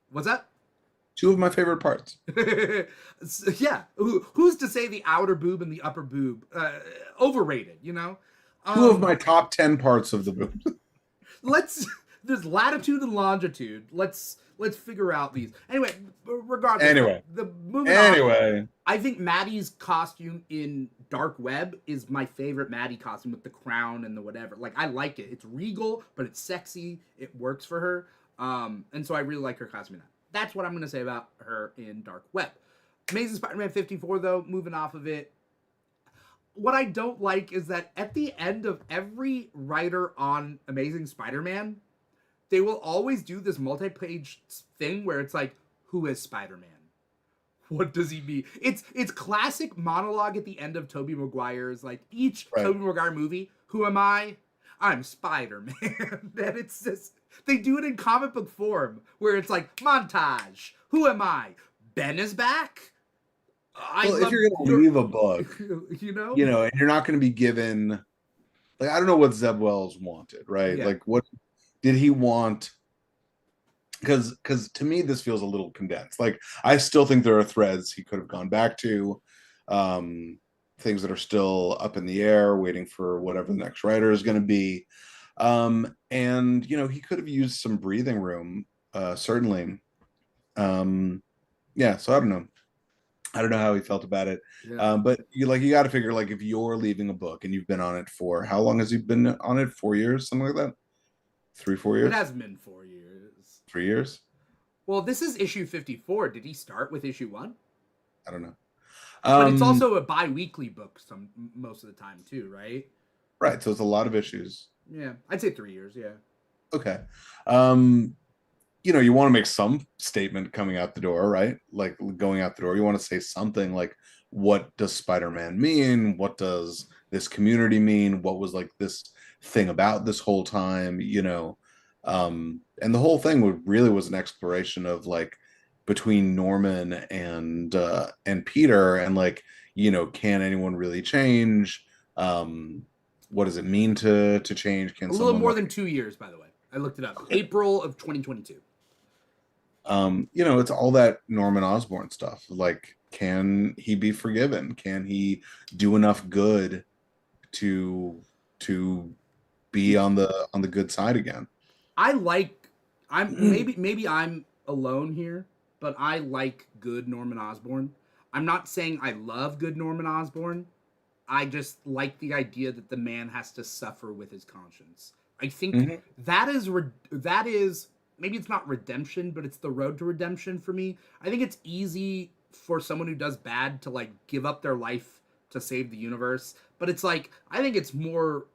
What's that? Two of my favorite parts. Yeah, who's to say the outer boob and the upper boob overrated, you know? Two of um my top 10 parts of the book. let's there's latitude and longitude. Let's figure out these. Anyway, regardless, Anyway, the moving on. anyway, I think Maddie's costume in Dark Web is my favorite Maddie costume with the crown and the whatever. Like I like it. It's regal, but it's sexy. It works for her. And so I really like her costume in that. That's what I'm gonna say about her in Dark Web. Amazing Spider-Man 54 though, moving off of it. What I don't like is that at the end of every writer on Amazing Spider-Man, they will always do this multi-page thing where it's like, who is Spider-Man? What does he mean? It's classic monologue at the end of Tobey Maguire's like each right. Tobey Maguire movie. Who am I? I'm Spider-Man. And it's just they do it in comic book form where it's like montage. Who am I? Ben is back. I Well, if love you're going to your leave a book, you know? and you're not going to be given, like, I don't know what Zeb Wells wanted, right? Yeah. Like, what did he want? Because to me, this feels a little condensed. Like, I still think there are threads he could have gone back to, um, things that are still up in the air, waiting for whatever the next writer is going to be. And, he could have used some breathing room, certainly. Yeah, so I don't know. I don't know how he felt about it. Yeah. But you got to figure, like, if you're leaving a book and you've been on it for how long has he been on it? 4 years, something like that. 3, 4 years, It hasn't been 4 years. 3 years. Well, this is issue 54. Did he start with issue 1? I don't know. But it's Um, also a bi-weekly book most of the time too, right? right. So it's a lot of issues. Yeah, I'd say 3 years. Yeah. Okay. Um, you want to make some statement coming out the door, right? Like going out the door. You want to say something like, what does Spider-Man mean? What does this community mean? What was like this thing about this whole time? And the whole thing really was an exploration of like between Norman and Peter, and like, can anyone really change? What does it mean to change? Can A little someone more like than 2 years, by the way. I looked it up. April of 2022. it's all that Norman Osborn stuff. Like, can he be forgiven? Can he do enough good to be on the good side again? I like. I'm maybe I'm alone here, but I like good Norman Osborn. I'm not saying I love good Norman Osborn. I just like the idea that the man has to suffer with his conscience. I think Mhm. that is maybe it's not redemption, but it's the road to redemption for me. I think it's easy for someone who does bad to like give up their life to save the universe, but it's like I think it's more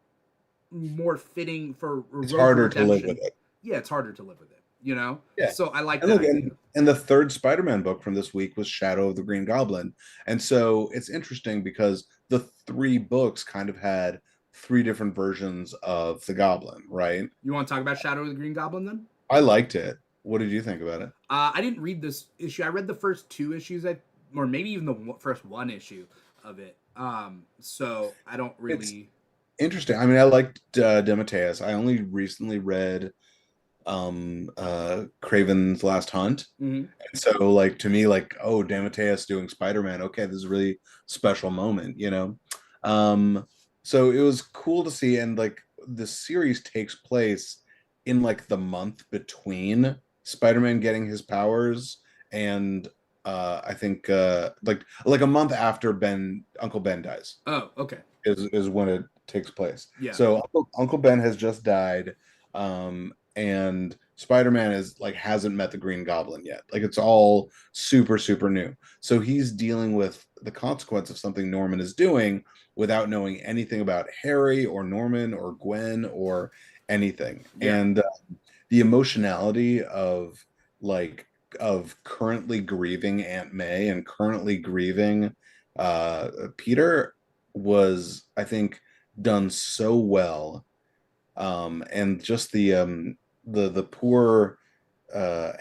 fitting for a It's road to harder to live redemption. with it. Yeah, it's harder to live with it, you know? Yeah. So I like And that look, idea. and the third Spider-Man book from this week was Shadow of the Green Goblin. And so it's interesting because the three books kind of had three different versions of the Goblin, right? You want to talk about Shadow of the Green Goblin then? I liked it. What did you think about it? I didn't read this issue. I read the first two issues, or maybe even the first one issue of it. So I don't It's really. interesting. I mean, I liked Demetrius. I only recently read Craven's Last Hunt. Mhm. And so like to me, like, oh, Demetrius doing Spider-Man, okay, this is a really special moment, so it was cool to see. And like the series takes place in like the month between Spider-Man getting his powers, and I think like a month after Uncle Ben dies Oh, okay. is when it takes place. Yeah. So Uncle Ben has just died, and Spider-Man is like hasn't met the Green Goblin yet. Like it's all super super new. So he's dealing with the consequence of something Norman is doing without knowing anything about Harry or Norman or Gwen or anything. Yeah. And the emotionality of like of currently grieving Aunt May and currently grieving Peter was, I think, done so well. And just the poor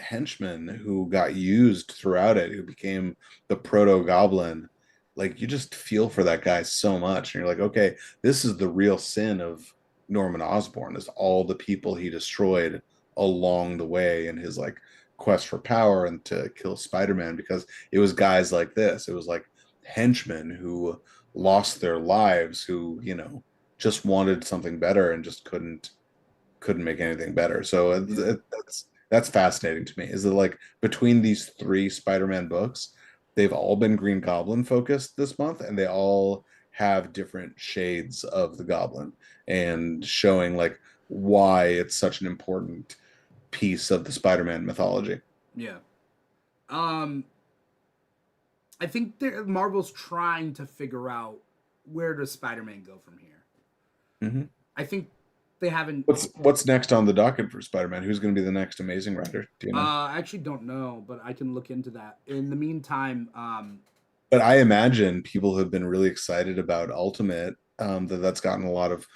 henchman who got used throughout it, who became the proto goblin, like you just feel for that guy so much, and you're like, okay, this is the real sin of Norman Osborn, is all the people he destroyed along the way in his like quest for power and to kill Spider-Man, because it was guys like this. It was like henchmen who lost their lives, who, just wanted something better and just couldn't make anything better. So Yeah. that's fascinating to me. Is that like between these three Spider-Man books, they've all been Green Goblin focused this month, and they all have different shades of the Goblin and showing like why it's such an important piece of the Spider-Man mythology. Yeah. Um, I think Marvel's trying to figure out where does Spider-Man go from here. Mm-hmm. I think they haven't. What's next on the docket for Spider-Man? Who's going to be the next Amazing Rider? Do you know? I actually don't know, but I can look into that. In the meantime, But I imagine people have been really excited about Ultimate. That's gotten a lot of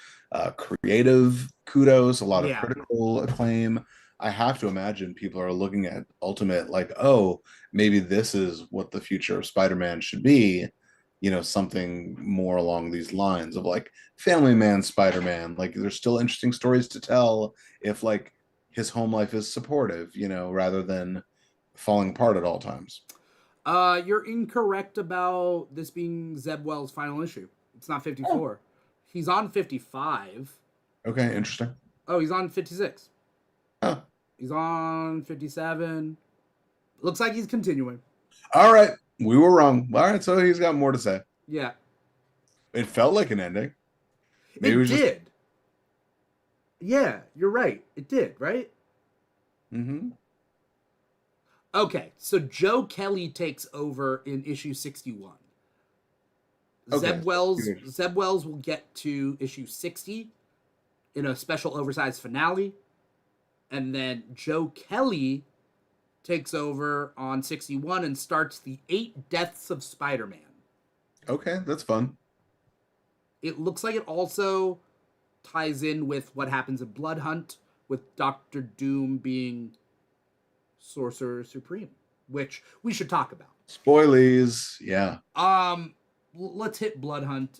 creative kudos, a lot of yeah, critical acclaim. I have to imagine people are looking at Ultimate like, oh, maybe this is what the future of Spider-Man should be. Something more along these lines of like Family Man Spider-Man. Like, there's still interesting stories to tell if like his home life is supportive, rather than falling apart at all times. you're incorrect about this being Zeb Wells' final issue. It's not Oh, 54. He's on 55. okay, interesting. Oh, he's on 56. Oh, He's on 57. Looks like he's continuing. all right, we were wrong. All right, so he's got more to say. Yeah, It felt like an ending. Maybe it it was just. did. Yeah, you're right. It did, right? Mm-hmm. Okay, so Joe Kelly takes over in issue 61. Okay. Zeb Wells will get to issue 60 in a special oversized finale, and then Joe Kelly takes over on 61 and starts the 8 Deaths of Spider-Man. Okay, that's fun. It looks like it also ties in with what happens in Blood Hunt, with Doctor Doom being Sorcerer Supreme, which we should talk about. Spoilies, yeah. Let's hit Blood Hunt.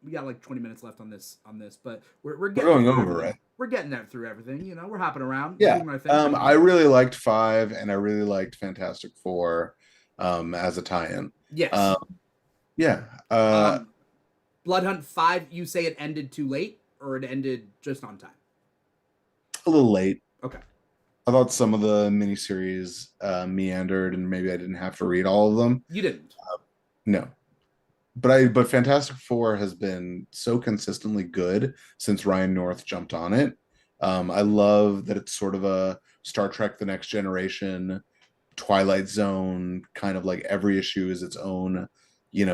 We got like 20 minutes left on this, but we're We're getting going through over, everything. right? We're getting that through everything. We're hopping around, Yeah. doing our thing. I really liked 5, and I really liked Fantastic Four, as a tie-in. Yes. Um, yeah. Blood Hunt 5. You say it ended too late, or it ended just on time? A little late. Okay. I thought some of the miniseries meandered, and maybe I didn't have to read all of them. You didn't. No, but Fantastic Four has been so consistently good since Ryan North jumped on it. I love that it's sort of a Star Trek: The Next Generation, Twilight Zone, kind of like every issue is its own,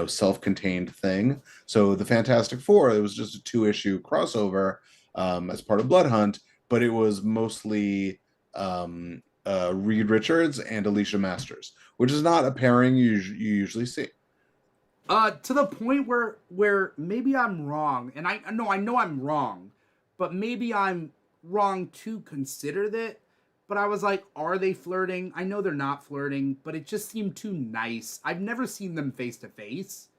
self-contained thing. So the Fantastic Four, it was just a 2-issue crossover as part of Blood Hunt, but it was mostly Reed Richards and Alicia Masters, which is not a pairing you usually see. To the point where maybe I'm wrong, and I know I'm wrong, but maybe I'm wrong to consider that. But I was like, are they flirting? I know they're not flirting, but it just seemed too nice. I've never seen them face to face,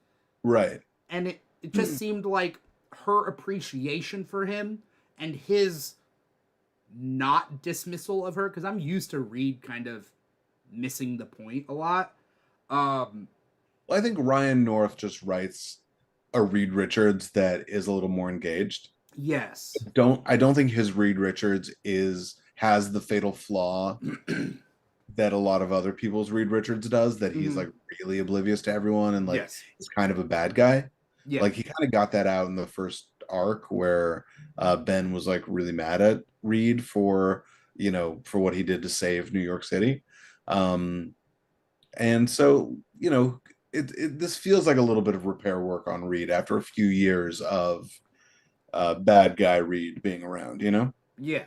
Right. and it just seemed like her appreciation for him and his not dismissal of her, because I'm used to Reed kind of missing the point a lot. Um, Well, I think Ryan North just writes a Reed Richards that is a little more engaged. yes. I don't think his Reed Richards is has the fatal flaw that a lot of other people's Reed Richards does, that he's Mhm. like really oblivious to everyone and like Yes. is kind of a bad guy. Yeah. Like he kind of got that out in the first arc where Ben was like really mad at Reed for, for what he did to save New York City. Um, and so, this feels like a little bit of repair work on Reed after a few years of bad guy Reed being around. Yeah.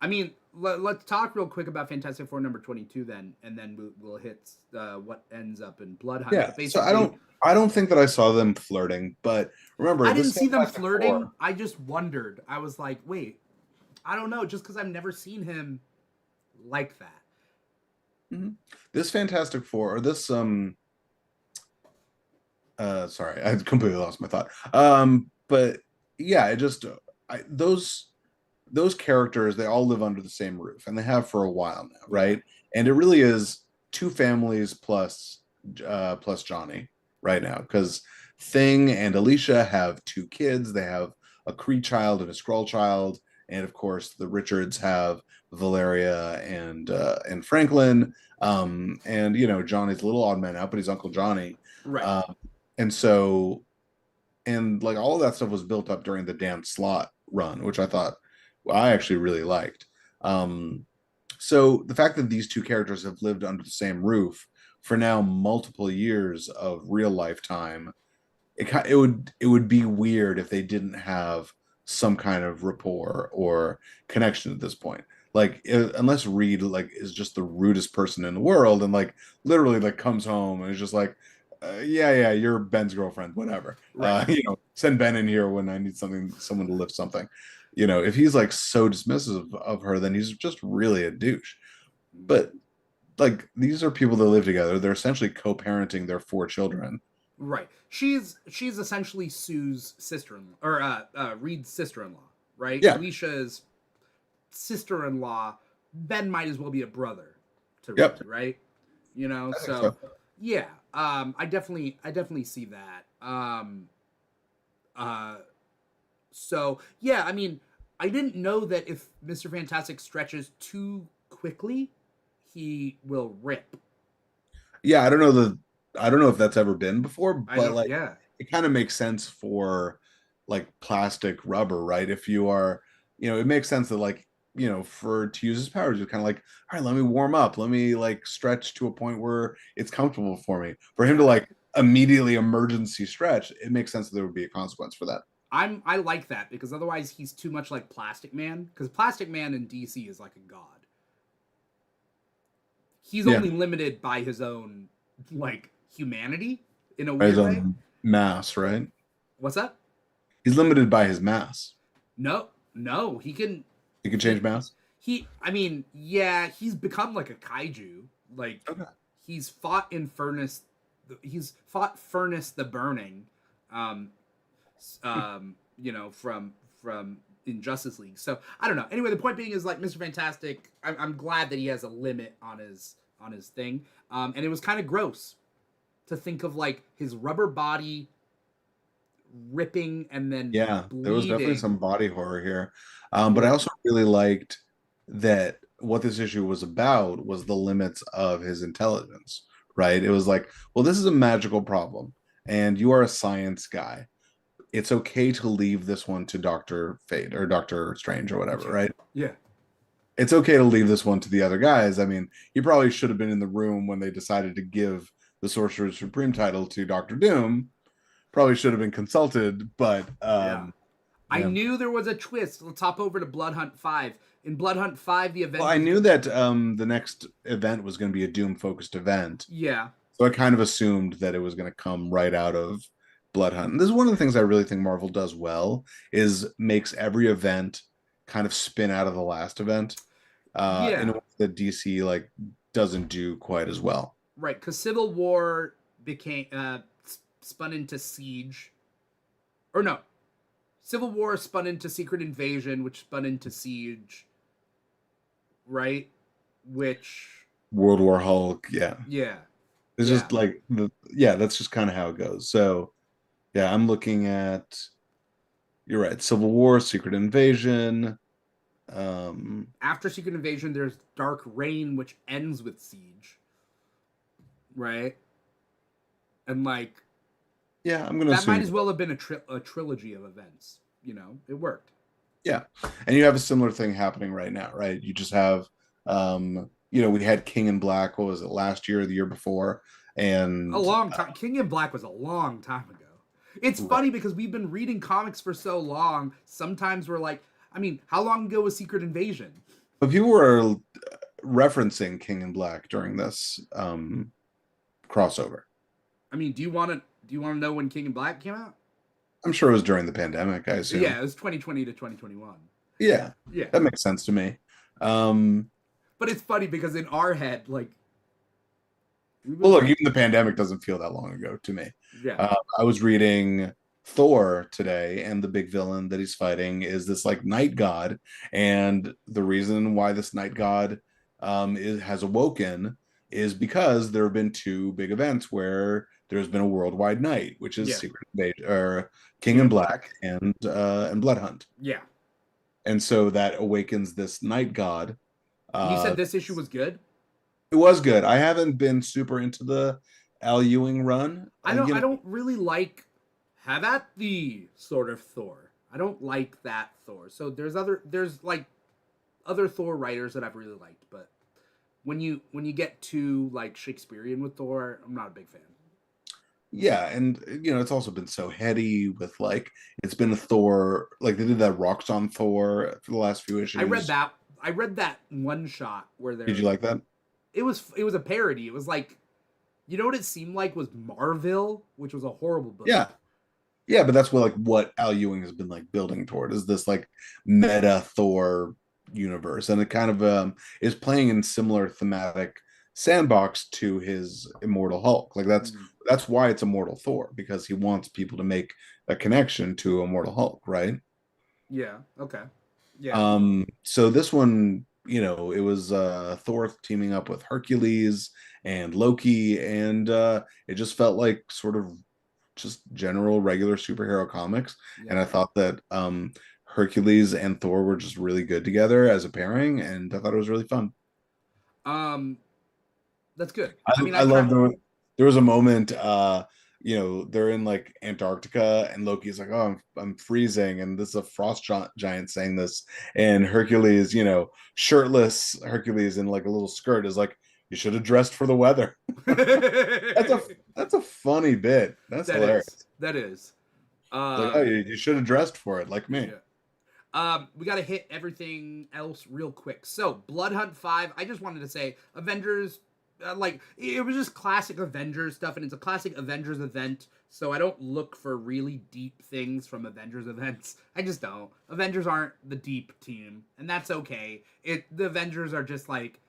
I mean, let's talk real quick about Fantastic Four number 22 then, and then we'll hit what ends up in Blood Hunt. Yeah. But So basically, I don't think that I saw them flirting, but remember I didn't this see them Fantastic flirting. Four. I just wondered. I was like, wait, I don't know, just because I've never seen him like that. Mhm. This Fantastic Four, or this sorry, I completely lost my thought. But yeah, it just those characters, they all live under the same roof, and they have for a while now, Yeah. right? And it really is two families plus Johnny right now, because Thing and Alicia have two kids. They have a Kree child and a Skrull child, and of course the Richards have Valeria and Franklin. And Johnny's a little odd man out, but he's Uncle Johnny. Right. Um, and so and like all of that stuff was built up during the Dan Slott run, which I thought I actually really liked. Um, so the fact that these two characters have lived under the same roof for now multiple years of real lifetime, it would be weird if they didn't have some kind of rapport or connection at this point. Like unless Reed like is just the rudest person in the world and like literally like comes home and is just like, yeah, you're Ben's girlfriend, whatever. Right. Send Ben in here when I need someone to lift something. If he's like so dismissive of her, then he's just really a douche. But like these are people that live together. They're essentially co-parenting their four children. Right. She's essentially Sue's sister-in-law, or Reed's sister-in-law, right? Yeah. Alicia's sister-in-law. Ben might as well be a brother to Reed, Yep. right? I think So so. yeah. I definitely see that. Uh, so yeah, I mean, I didn't know that if Mr. Fantastic stretches too quickly, he will rip. Yeah, I don't know if that's ever been before, I but don't. like Yeah. it kind of makes sense for like plastic rubber, right? If you are, it makes sense that like, for to use his powers, you're kind of like, all right, let me warm up, let me like stretch to a point where it's comfortable for me. For him to Yeah. like immediately emergency stretch, it makes sense that there would be a consequence for that. I like that because otherwise he's too much like Plastic Man. Because Plastic Man in DC is like a god. He's Yeah, only limited by his own like humanity in a by his weird way. own mass, right? What's that? He's limited by his mass. No, no, he can. He can change He mass. he. I mean, yeah, he's become like a kaiju. Like Okay. he's fought in Furnace. He's fought Furnace the Burning. Um, from Injustice League. So I don't know. Anyway, the point being is like Mr. Fantastic. I'm glad that he has a limit on his thing. And it was kind of gross to think of like his rubber body ripping and then Yeah, there was definitely some bleeding. body horror here. But I Yeah. also really liked that what this issue was about was the limits of his intelligence, right? It was like, well, this is a magical problem, and you are a science guy. It's okay to leave this one to Dr. Fate or Dr. Strange or whatever, Yeah. right? Yeah. It's okay to leave this one to the other guys. I mean, he probably should have been in the room when they decided to give the Sorcerer Supreme title to Doctor Doom. Probably should have been consulted, but Yeah. I yeah. knew there was a twist. Let's hop over to Blood Hunt 5. In Blood Hunt 5, the Well, event I is. knew that the next event was going to be a Doom focused event, Yeah. so I kind of assumed that it was going to come right out of Blood Hunt. And this is one of the things I really think Marvel does well is makes every event kind of spin out of the last event in a Yeah. way that DC like doesn't do quite as well. Right. Because Civil War became. Spun into Siege. Or no. Civil War spun into Secret Invasion, which spun into Siege. Right? Which. World War Hulk, yeah, Yeah. it's Yeah. just like yeah, that's just kind of how it goes. So yeah, I'm looking at you're right, Civil War, Secret Invasion. After Secret Invasion, there's Dark Reign, which ends with Siege, right? And like Yeah, I'm gonna that might assume. as well have been a trilogy of events. It worked. Yeah, and you have a similar thing happening right now, right? You just have, we had King in Black. What was it, last year or the year before? A And long time. King in Black was a long time ago. It's right. funny because we've been reading comics for so long. Sometimes we're like, I mean, how long ago was Secret Invasion? But people were referencing King in Black during this crossover. I mean, do you want to know when King in Black came out? I'm sure it was during the pandemic, I assume. Yeah, it was 2020 to 2021. Yeah, Yeah. that makes sense to me. Um, But it's funny because in our head, like, we've well, been look, like, even the pandemic doesn't feel that long ago to me. yeah. I was reading Thor today, and the big villain that he's fighting is this like night god, and the reason why this night god has awoken is because there have been two big events where there's been a worldwide night, which is Yeah. Secret Invasion or King King in in Black Black. and Blood Hunt, Yeah. and so that awakens this night god. And you said Uh, this issue was good? it was good. I haven't been super into the Al Ewing run. I don't really like have at the sort of Thor. I don't like that Thor. So there's like other Thor writers that I've really liked, but when you get to like Shakespearean with Thor, I'm not a big fan. Yeah, and it's also been so heady with like it's been a Thor, like they did that Rocks on Thor for the last few I read issues. that I read that one shot where Did you they're like that? it was a parody. It was like what it seemed like was Marvel, which was a horrible book. Yeah. Yeah, but that's what Al Ewing has been like building toward is this like meta Thor universe, and it kind of is playing in similar thematic sandbox to his Immortal Hulk. Like Mm, that's why it's Immortal Thor, because he wants people to make a connection to Immortal Hulk, right? yeah. Okay. Yeah. So this one, it was Thor teaming up with Hercules and Loki, and it just felt like sort of just general regular superhero comics. And Yeah. I thought that Hercules and Thor were just really good together as a pairing, and I thought it was really fun. Um. That's good. I, I mean, I I kind. love there was a moment they're in like Antarctica and Loki's like, oh, I'm freezing, and this is a giant saying this, and Hercules, shirtless Hercules in like a little skirt is like, you should have dressed for the weather. that's a that that's a funny bit. That's hilarious. is. That is. Like, oh, Um. you should have dressed for it like me. Yeah. We got to hit everything else real quick. So, Blood Hunt 5, I just wanted to say Avengers, like, it was just classic Avengers stuff, and it's a classic Avengers event, so I don't look for really deep things from Avengers events. I just don't. Avengers aren't the deep team, and that's okay. The Avengers are just like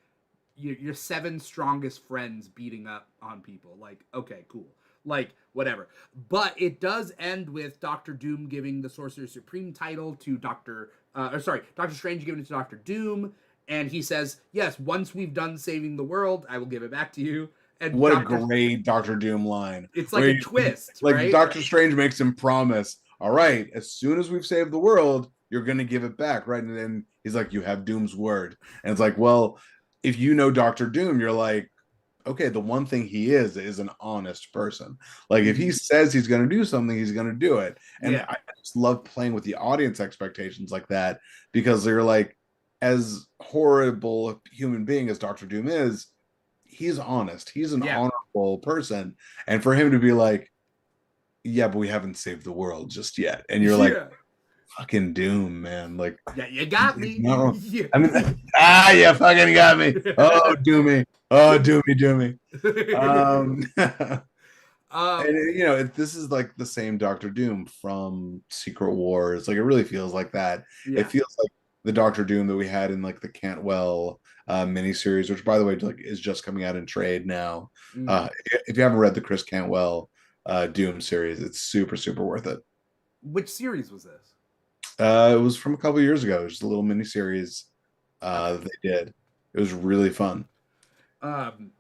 your seven strongest friends beating up on people. Like, okay, cool. Like, whatever. But it does end with Doctor Doom giving the Sorcerer Supreme title to Doctor Strange giving it to Doctor Doom, and he says, "Yes, once we've done saving the world, I will give it back to you." And What a great Doctor Doom line. it's like Where a twist, like right? Doctor Strange makes him promise, all right, as soon as we've saved the world, you're gonna give it back, right? And then he's like, you have Doom's word. And it's like, well, if you know Doctor Doom, you're like, okay, the one thing he is an honest person. Like if he says he's going to do something, he's going to do it. And Yeah, I just love playing with the audience expectations like that, because they're like, as horrible a human being as Doctor Doom is, he's honest. He's an yeah, honorable person. And for him to be like, yeah, but we haven't saved the world just yet. And you're like, yeah, fucking Doom, man. Like, yeah. You got me. no. Yeah. I mean, you fucking got me. Oh, Doomy. Oh, Doomy. um, And this is like the same Doctor Doom from Secret Wars. Like it really feels like that. It yeah. feels like the Doctor Doom that we had in like the Cantwell miniseries, which by the way, like is just coming out in trade now. Mm. If you haven't read the Chris Cantwell Doom series, it's super, super worth it. Which series was this? It was from a couple years ago. It was just a little miniseries Okay. that they did. It was really fun. Um,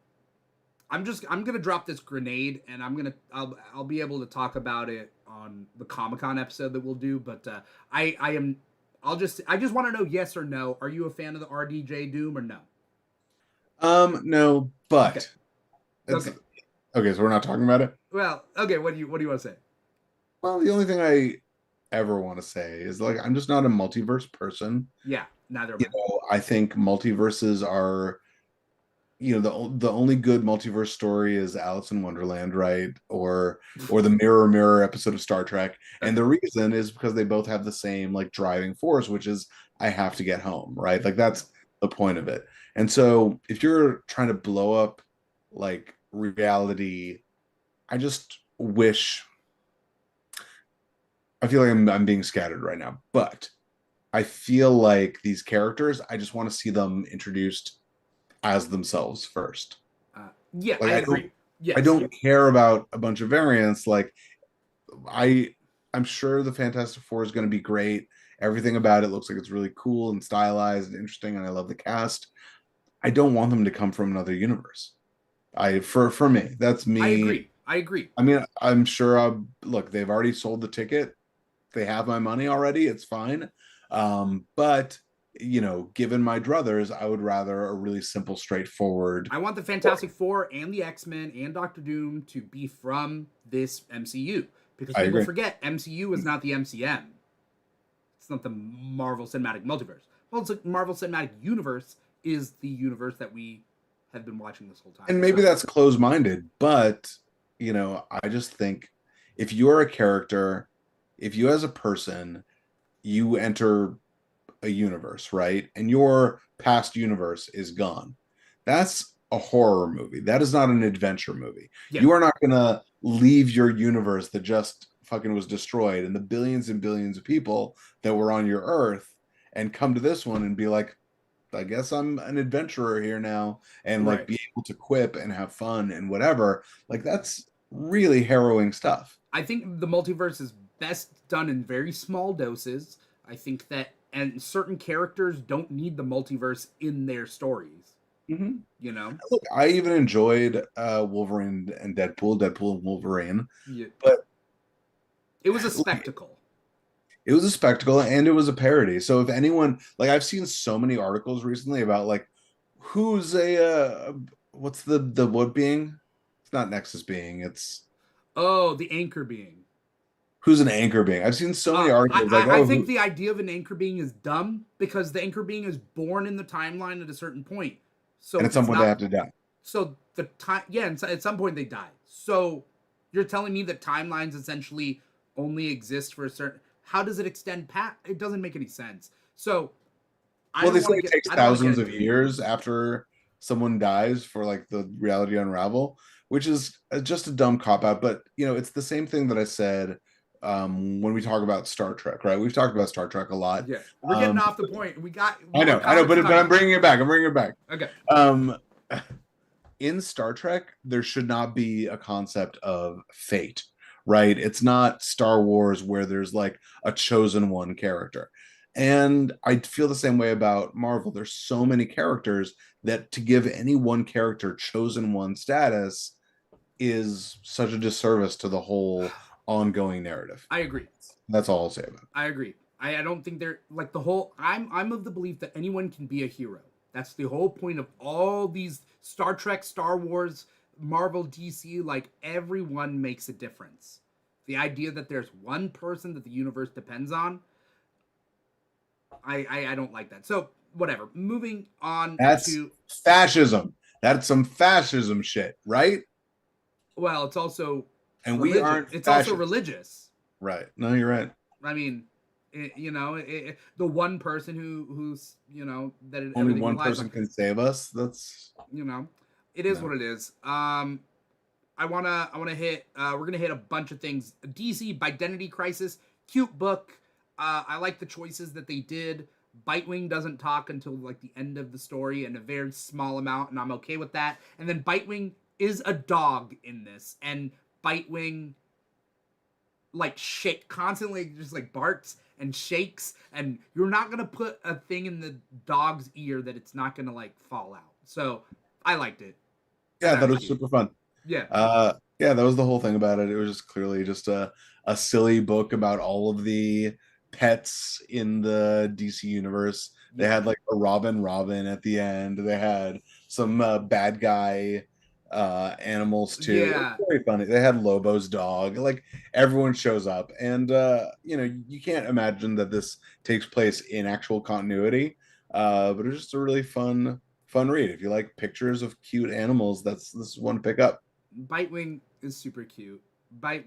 I'm gonna drop this grenade, and I'll be able to talk about it on the Comic Con episode that we'll do. But I am I just want to know yes or no. Are you a fan of the RDJ Doom or no? No, Okay. but it's Okay. okay. So we're not talking about it. Well, okay. What do you want to say? Well, the only thing I ever want to say is like I'm just not a multiverse person. Yeah, neither am You I. know, I think multiverses are, the only good multiverse story is Alice in Wonderland, right? Or the Mirror Mirror episode of Star Trek. And the Okay. reason is because they both have the same like driving force, which is I have to get home, right? Like Yeah. that's the point of it. And so if you're trying to blow up like reality, I just wish I feel like I'm being scattered right now, but I feel like these characters, I just want to see them introduced as themselves first. Yeah, Like I agree. I Yes. don't care about a bunch of variants. Like I I'm sure the Fantastic Four is going to be great. Everything about it looks like it's really cool and stylized and interesting, and I love the cast. I don't want them to come from another universe. I for me, that's I me. agree. I agree. I mean, I'm sure look, they've already sold the ticket. They have my money already. It's fine. But given my druthers, I would rather a really simple, straightforward I want the story. Fantastic Four and the X-Men and Doctor Doom to be from this MCU because I people agree. forget MCU is not the MCM. It's not the Marvel Cinematic Multiverse. Well, it's like Marvel Cinematic Universe is the universe that we have been watching this whole time. And maybe So, that's closed-minded, but I just think if you're a character, if you as a person, you enter a universe, right? And your past universe is gone. That's a horror movie. That is not an adventure movie. yeah, You are not gonna leave your universe that just fucking was destroyed and the billions and billions of people that were on your earth and come to this one and be like, I guess I'm an adventurer here now and like right. be able to quip and have fun and whatever. Like that's really harrowing stuff. I think the multiverse is best done in very small doses. I think that and certain characters don't need the multiverse in their stories, Mm-hmm. you know? Look, I even enjoyed Wolverine and Deadpool and Wolverine, Yeah. but It was a like, spectacle. it was a spectacle and it was a parody. So if anyone, like, I've seen so many articles recently about like who's what's the what being? It's not Nexus being. It's Oh, the anchor being. who's an anchor being. I've seen so many articles like, I oh, think the idea of an anchor being is dumb because the anchor being is born in the timeline at a certain point. and So at some it's point they not have to die. so the time yeah, and so at some point they die. So you're telling me that timelines essentially only exist for a certain how does it extend past it doesn't make any sense. So Well, they say it takes I don't want to get thousands of into it. years after someone dies for like the reality to unravel, which is just a dumb cop out. But it's the same thing that I said when we talk about Star Trek, right? We've talked about Star Trek a lot. Yeah. We're getting Um, off the point. We got I more know, comics to but talk I'm about. bringing it back. I'm bringing it back. Okay. Um, in Star Trek, there should not be a concept of fate, right? It's not Star Wars where there's like a chosen one character. And I feel the same way about Marvel. There's so many characters that to give any one character chosen one status is such a disservice to the whole ongoing narrative. I agree. That's all I'll say about it. I agree. I don't think they're like the whole. I'm of the belief that anyone can be a hero. That's the whole point of all these Star Trek, Star Wars, Marvel, DC. Like everyone makes a difference. The idea that there's one person that the universe depends on, I don't like that. So whatever. Moving on That's to fascism. That's some fascism shit, right? well, it's also And we religious. aren't It's also fascists. religious. Right. No, you're right. I mean, the one person who's that Only everything one relies on. person can save us. That's It is no. what it is. I wanna hit. We're gonna hit a bunch of things. DC Identity Crisis, cute book. I like the choices that they did. Bitewing doesn't talk until like the end of the story and a very small amount, and I'm okay with that. And then Bitewing is a dog in this, and Bitewing like shake constantly just like barks and shakes, and you're not gonna put a thing in the dog's ear that it's not gonna like fall out. So I liked it. I Yeah, thought it that was was cute. super fun. Yeah. Yeah, that was the whole thing about it. It was just clearly just a silly book about all of the pets in the DC universe. They Yeah. had like a Robin at the end. They had some bad guy animals too. It Yeah. was very funny. They had Lobo's dog. Like everyone shows up, and you can't imagine that this takes place in actual continuity. But it's just a really fun read. If you like pictures of cute animals, this is one to pick up. Bitewing is super cute. Bite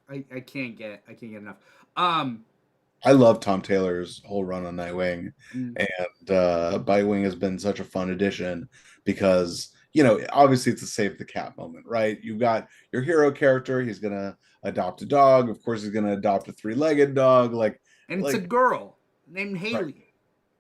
I can't get enough. Um I love Tom Taylor's whole run on Nightwing, mm, and Bitewing has been such a fun addition because obviously it's a save the cat moment, right? You've got your hero character; he's gonna adopt a dog. Of course, he's gonna adopt a three-legged dog. and it's a Like girl named right, Haley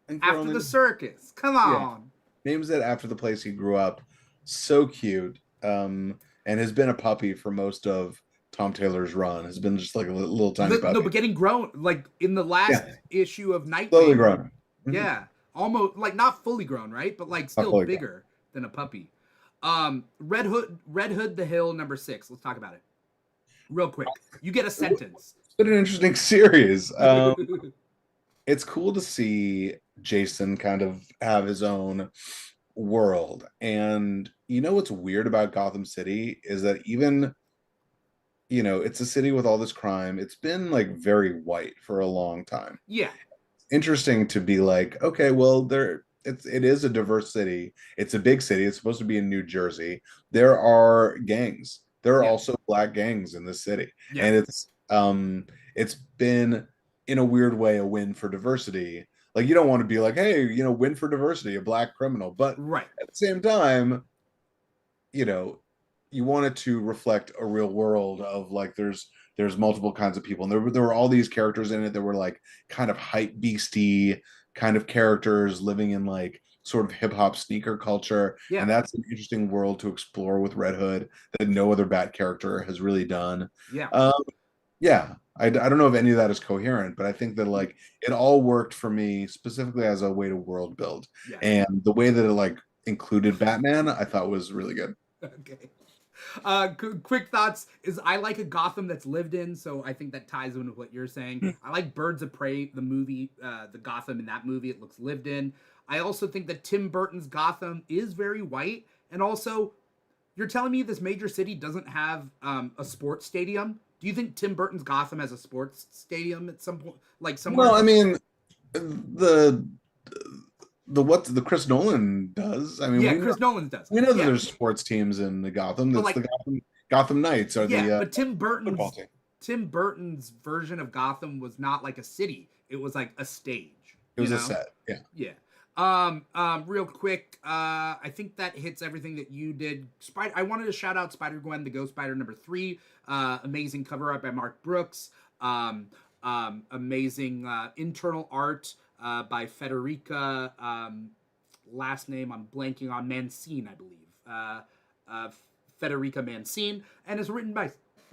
and girl after the named circus. Come yeah, on. names it after the place he grew up. So cute, and has been a puppy for most of Tom Taylor's run. Has been just like a little tiny No, puppy. but getting grown like in the last Yeah, issue of slowly Nightwing. growing. Mhm. Yeah, almost like not fully grown, right? But like Not still fully grown. bigger than a puppy. Red Hood the Hill #6. Let's talk about it real quick. You get a sentence. It's been an interesting series. It's cool to see Jason kind of have his own world. And what's weird about Gotham City is that even, it's a city with all this crime. It's been like very white for a long time. Yeah, Interesting to be like, okay, well, it is a diverse city. It's a big city. It's supposed to be in New Jersey. There are gangs. There are yeah, also black gangs in this city. yeah. And it's been in a weird way a win for diversity. Like you don't want to be like, hey, win for diversity, a black criminal. But Right. at the same time, you know, you want it to reflect a real world of like there's multiple kinds of people, and there were all these characters in it that were like kind of hype beastie kind of characters living in like sort of hip hop sneaker culture, Yeah, and that's an interesting world to explore with Red Hood that no other Bat character has really done. yeah. Um, yeah, I don't know if any of that is coherent, but I think that like it all worked for me specifically as a way to world build, Yeah. and the way that it like included Batman, I thought was really good. Okay. Quick thoughts is I like a Gotham that's lived in, so I think that ties in with what you're saying. I like Birds of Prey, the movie, the Gotham in that movie. It looks lived in. I also think that Tim Burton's Gotham is very white, and also, you're telling me this major city doesn't have a sports stadium? Do you think Tim Burton's Gotham has a sports stadium at some point, like Well, somewhere? I mean, the the Chris Nolan does. I mean, Yeah, we know Chris Nolan's does. we know that Yeah, there's sports teams in the Gotham. but That's like, the Gotham Knights are yeah, the but football team. Tim Burton's version of Gotham was not like a city. It was like a stage, It was a set. Yeah. Yeah. Real quick, I think that hits everything that you did. I wanted to shout out Spider-Gwen, the Ghost Spider #3. Amazing cover art by Mark Brooks. Amazing internal art by Federica. Last name I'm blanking on, Mancine, I believe. Uh, Federica Mancine, and is written by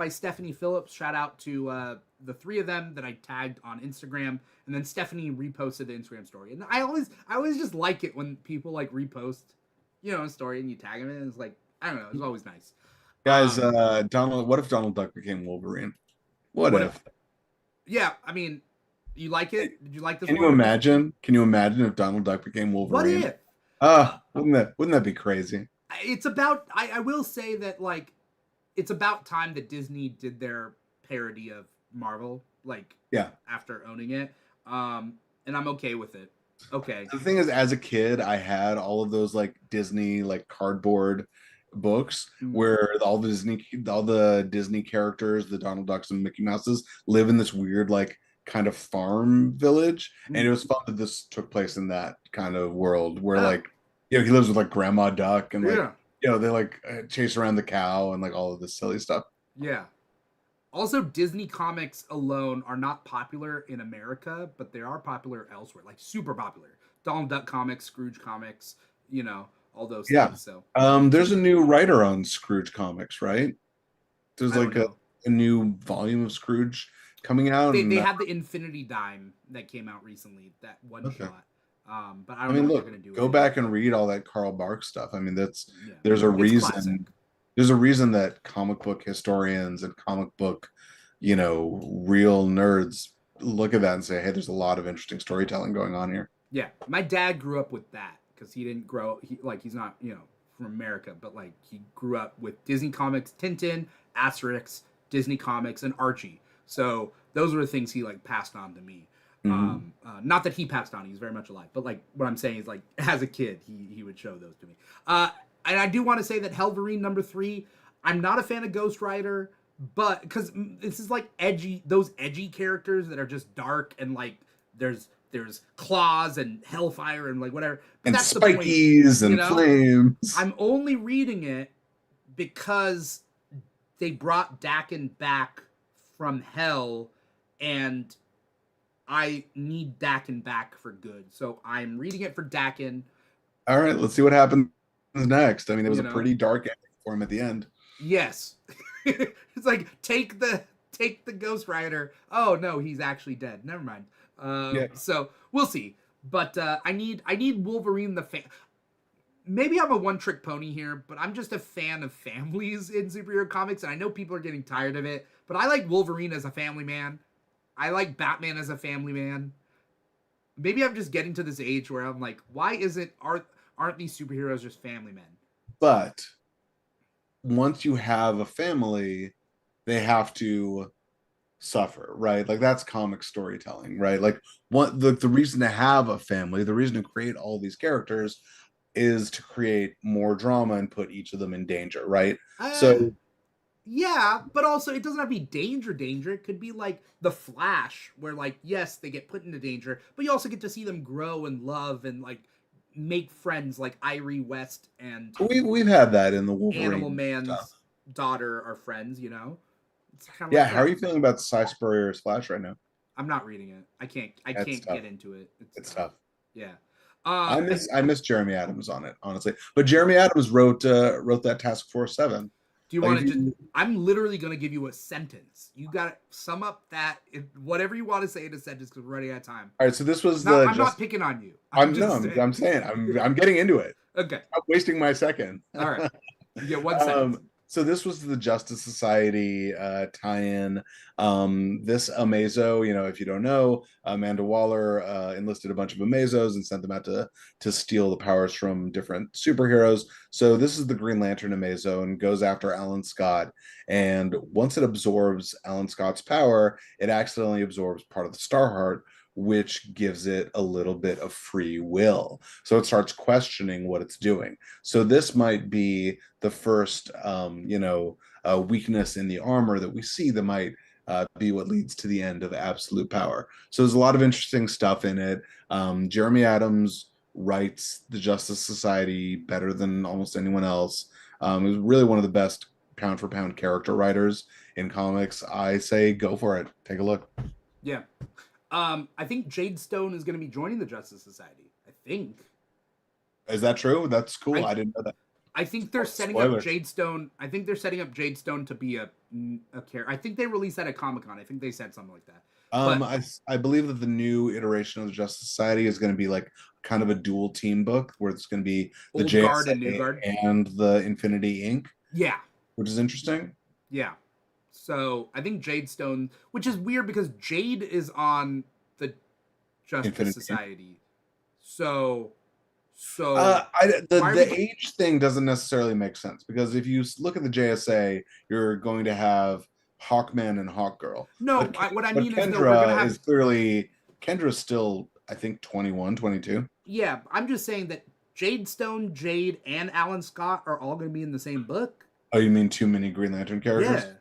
Stephanie Phillips. Shout out to the three of them that I tagged on Instagram, and then Stephanie reposted the Instagram story. And I always just like it when people like repost, a story and you tag them in. It's like, I don't know, it's always nice. Guys, Donald. What if Donald Duck became Wolverine? What What? if? Yeah, I mean, you like it? Did you like this Can you one? imagine? Can you imagine if Donald Duck became What Wolverine? if? Wouldn't that be crazy? It's about. I will say that like, it's about time that Disney did their parody of Marvel, like Yeah. after owning it. And I'm okay with it. Okay. The thing is, as a kid, I had all of those like Disney like cardboard books Mm. where all the Disney characters, the Donald Ducks and Mickey Mouses, live in this weird like kind of farm village, and it Mm. was fun that this took place in that kind of world where Oh, like he lives with like Grandma Duck and like yeah. they like chase around the cow and like all of this silly stuff. Yeah. Also, Disney comics alone are not popular in America, but they are popular elsewhere, like super popular. Donald Duck comics, Scrooge comics, all those Yeah. things. So, There's a new writer on Scrooge comics, right? There's I don't like know. a new volume of Scrooge coming out. They And have the Infinity Dime that came out recently, that one okay. shot. But I I don't know mean, what they're look, gonna do go with back and read all that Karl Barks stuff. I mean, Yeah, there's a it's classic. reason. There's a reason that comic book historians and comic book, real nerds look at that and say, hey, there's a lot of interesting storytelling going on here. Yeah, my dad grew up with that because he didn't grow. He's not from America, but like he grew up with Disney comics, Tintin, Asterix, Disney comics, and Archie. So those were the things he like passed on to me. Mm-hmm. Not that he passed on; he's very much alive. But like what I'm saying is like as a kid, he would show those to me. And I do want to say that Helverine #3. I'm not a fan of Ghost Rider, but because this is like those edgy characters that are just dark and like there's claws and hellfire and like whatever. But And that's the point, spikies and flames. I'm only reading it because they brought Dakin back from hell, and I need Dakin back for good. So I'm reading it for Dakin. All right, let's see what happens next. I mean, it was You a know? pretty dark ending for him at the end. Yes. It's like take the Ghost Rider. Oh no, he's actually dead. Never mind. Yeah. So we'll see. But I need Wolverine the fan. Maybe I'm a one-trick pony here, but I'm just a fan of families in superhero comics, and I know people are getting tired of it. But I like Wolverine as a family man. I like Batman as a family man. Maybe I'm just getting to this age where I'm like, why aren't these superheroes just family men? But once you have a family, they have to suffer, right? Like that's comic storytelling, right? Like what the reason to have a family, the reason to create all these characters is to create more drama and put each of them in danger, right? So Yeah, but also it doesn't have to be danger. It could be like the Flash, where like yes, they get put into danger, but you also get to see them grow and love and like make friends, like Irie West and we've had that in the Animal Wolverine Man's stuff. daughter are friends. It's kind of Yeah, like how are you feeling about Cy Spurrier's Flash right now? I'm not reading it. I can't. I That's can't tough. get into it. It's tough. Yeah. I miss Jeremy Adams on it, honestly. But Jeremy Adams wrote that Task Force 7. Do you Like want if to just? you, I'm literally going to give you a sentence. You got to sum up that whatever you want to say in a sentence because we're running out of time. all right, so this was I'm not picking on you. I'm saying I'm getting into it. Okay. I'm wasting my second. All right. You get one sentence. So this was the Justice Society tie-in. This Amazo, if you don't know, Amanda Waller enlisted a bunch of Amazos and sent them out to steal the powers from different superheroes. So this is the Green Lantern Amazo and goes after Alan Scott. And once it absorbs Alan Scott's power, it accidentally absorbs part of the Starheart, which gives it a little bit of free will. So it starts questioning what it's doing. So this might be the first, weakness in the armor that we see that might be what leads to the end of absolute power. So there's a lot of interesting stuff in it. Jeremy Adams writes the Justice Society better than almost anyone else. He was really one of the best pound for pound character writers in comics. I say go for it. Take a look. Yeah. I think Jade Stone is going to be joining the Justice Society. I think. Is that true? That's cool. I didn't know that. I think they're setting up Jade Stone. I think they're setting up Jade Stone to be a character. I think they released that at Comic-Con. I think they said something like that. I believe that the new iteration of the Justice Society is going to be like kind of a dual team book where it's going to be the Old JSA Guard and New Guard and the Infinity Inc. Yeah, which is interesting. Yeah, so I think Jade Stone, which is weird because Jade is on the Justice Infinity. Society, so the age thing doesn't necessarily make sense because if you look at the JSA, you're going to have Hawkman and Hawkgirl. No, what I mean is we're gonna have Kendra's still, I think, 21, 22. Yeah, I'm just saying that Jade Stone, Jade, and Alan Scott are all going to be in the same book. Oh, you mean too many Green Lantern characters? Yeah.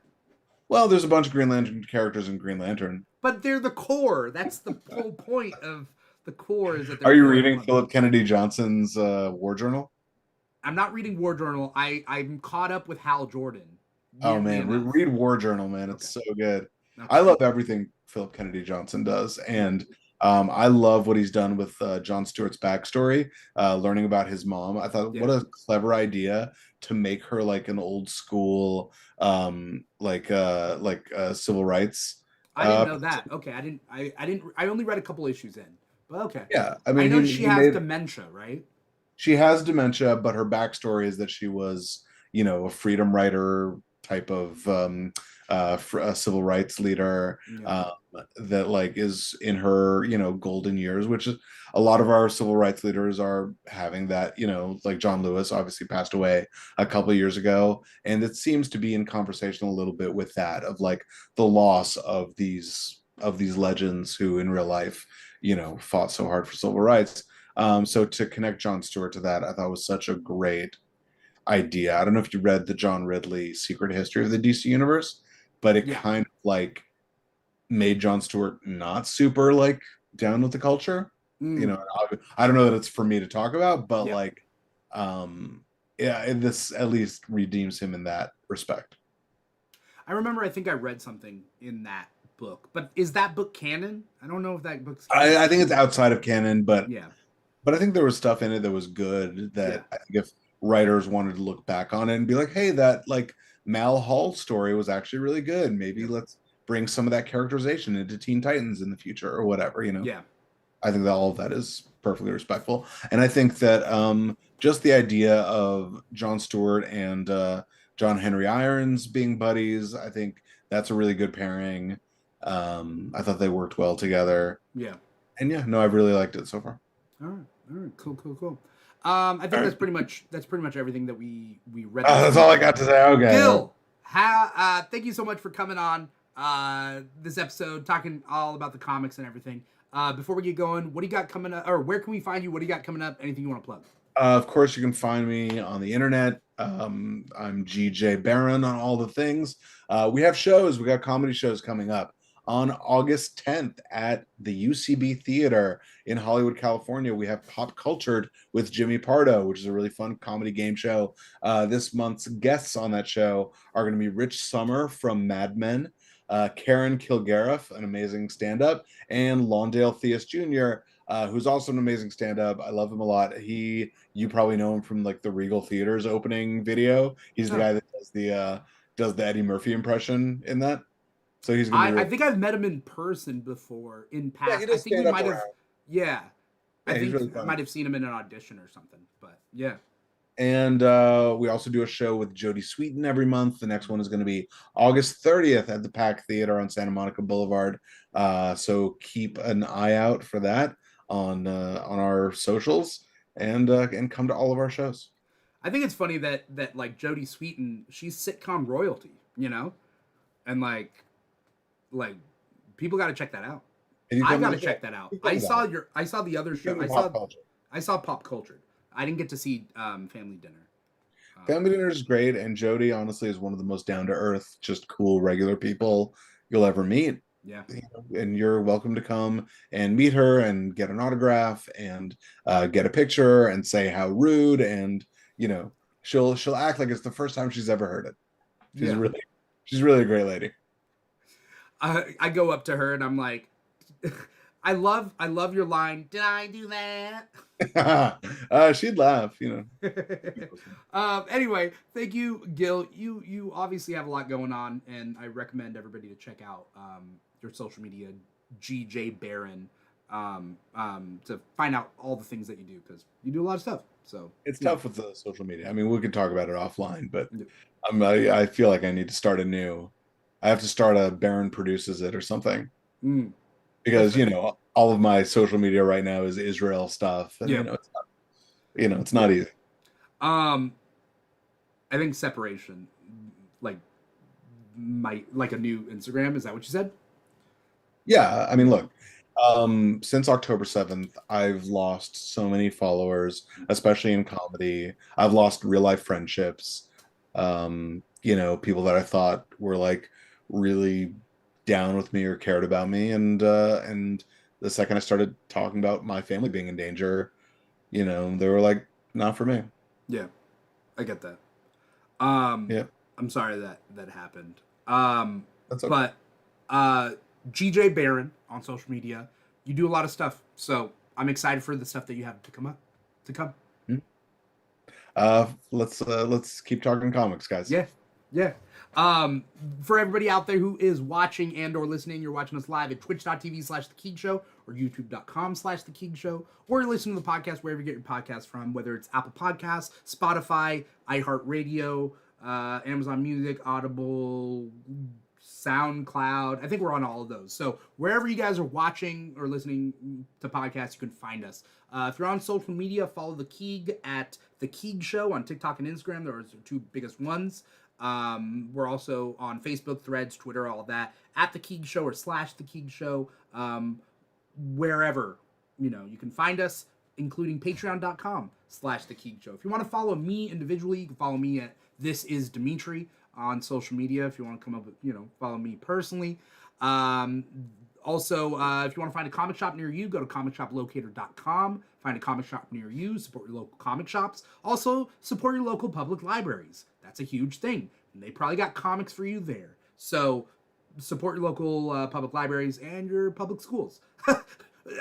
Well, there's a bunch of Green Lantern characters in Green Lantern. But they're the core. That's the whole point of the core is that they're... Are you reading Philip Kennedy Johnson's War Journal? I'm not reading War Journal. I'm caught up with Hal Jordan. Oh, man. Read War Journal, man. It's so good. Okay. I love everything Philip Kennedy Johnson does. And I love what he's done with Jon Stewart's backstory, learning about his mom. I thought, what a clever idea to make her like an old school, civil rights. I didn't know that. Okay, I only read a couple issues in, but okay. Yeah, I mean, I know she has dementia, right? She has dementia, but her backstory is that she was, a freedom writer type of civil rights leader Yeah. that like is in her, golden years, which is a lot of our civil rights leaders are having that, like John Lewis obviously passed away a couple of years ago, and it seems to be in conversation a little bit with that of like the loss of these legends who in real life, fought so hard for civil rights. So to connect Jon Stewart to that, I thought was such a great idea. I don't know if you read the John Ridley Secret History of the DC Universe, but it Yeah. kind of like made Jon Stewart not super like down with the culture. Mm. I don't know that it's for me to talk about, but Yeah. like, yeah, this at least redeems him in that respect. I remember I think I read something in that book, but is that book canon? I don't know if that book's canon. I think it's outside of canon, Yeah. but I think there was stuff in it that was good Yeah. that I think if writers wanted to look back on it and be like, hey, that like Mal Hall story was actually really good. Maybe Yeah. let's bring some of that characterization into Teen Titans in the future or whatever. Yeah. I think that all of that is perfectly respectful. And I think that just the idea of Jon Stewart and John Henry Irons being buddies, I think that's a really good pairing. I thought they worked well together. Yeah. And yeah, no, I've really liked it so far. All right. All right. Cool. Cool. Cool. I All think right. that's pretty much everything that we read this That's week. all I got to say. Okay. Gil, thank you so much for coming on this episode, talking all about the comics and everything. Before we get going, what do you got coming up, or where can we find you? What do you got coming up? Anything you want to plug? Of course, you can find me on the internet. I'm Gil Baron on all the things. We have shows. We got comedy shows coming up on August 10th at the UCB Theater in Hollywood, California. We have Pop Cultured with Jimmy Pardo, which is a really fun comedy game show. This month's guests on that show are going to be Rich Summer from Mad Men, Karen Kilgariff, an amazing stand-up, and Lawndale Theus Jr., who's also an amazing stand-up. I love him a lot. You probably know him from like the Regal Theaters opening video. He's the Oh. guy that does the Eddie Murphy impression in that. So he's gonna be I really. think I've met him in person before in Yeah, he past. I does think we stand up might have. around. Yeah. I Yeah, he's think really I funny. might have seen him in an audition or something. But yeah. And we also do a show with Jodie Sweetin every month. The next one is going to be August 30th at the Pack Theater on Santa Monica Boulevard. So keep an eye out for that on our socials and come to all of our shows. I think it's funny that like Jodie Sweetin, she's sitcom royalty, and like people got to check that out. And you I come got to to check that out. you come to that. I saw the other You show. come to Pop Culture. I saw Pop Cultured. I didn't get to see Family Dinner. Family Dinner is great, and Jodie honestly is one of the most down to earth, just cool, regular people you'll ever meet. Yeah. And you're welcome to come and meet her and get an autograph and get a picture and say how rude, and she'll act like it's the first time she's ever heard it. Yeah. She's really a great lady. I go up to her and I'm like, I love your line. Did I do that? She'd laugh. Anyway, thank you, Gil. You obviously have a lot going on, and I recommend everybody to check out your social media, GJ Baron, to find out all the things that you do, because you do a lot of stuff. So It's tough with the social media. I mean, we could talk about it offline, but Yeah. I feel like I need to start I have to start a Baron produces it or something. Because all of my social media right now is Israel stuff, and Yeah. it's not easy. I think separation, like like a new Instagram. Is that what you said? Yeah, I mean, look, since October 7th, I've lost so many followers, especially in comedy. I've lost real life friendships. People that I thought were like really down with me or cared about me, and the second I started talking about my family being in danger, they were like, not for me. Yeah, I get that. Yeah, I'm sorry that happened. that's okay. But GJ Baron on social media, you do a lot of stuff, so I'm excited for the stuff that you have to come. Let's keep talking comics, guys. Yeah. For everybody out there who is watching and or listening, you're watching us live at twitch.tv/The Keeg Show or youtube.com/The Keeg Show, or you're listening to the podcast wherever you get your podcasts from, whether it's Apple Podcasts, Spotify, iHeartRadio, Amazon Music, Audible, SoundCloud. I think we're on all of those. So wherever you guys are watching or listening to podcasts, you can find us. If you're on social media, follow The Keeg at The Keeg Show on TikTok and Instagram. Those are the two biggest ones. We're also on Facebook, Threads, Twitter, all of that, at The Keeg Show or / The Keeg Show. Wherever, you can find us, including patreon.com / The Keeg Show. If you want to follow me individually, you can follow me at This Is Dimithri on social media. If you want to come up with, follow me personally. Also, if you want to find a comic shop near you, go to comicshoplocator.com. Find a comic shop near you. Support your local comic shops. Also, support your local public libraries. That's a huge thing. And they probably got comics for you there. So, support your local public libraries and your public schools.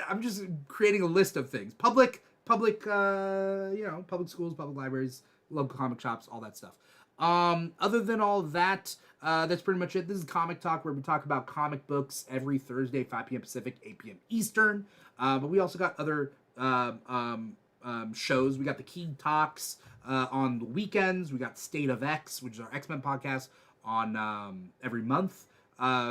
I'm just creating a list of things. Public schools, public libraries, local comic shops, all that stuff. Other than all that, that's pretty much it. This is Comic Talk, where we talk about comic books every Thursday, 5 p.m. Pacific, 8 p.m. Eastern. But we also got other shows. We got the Keeg Talks on the weekends. We got State of X, which is our X-Men podcast, on every month.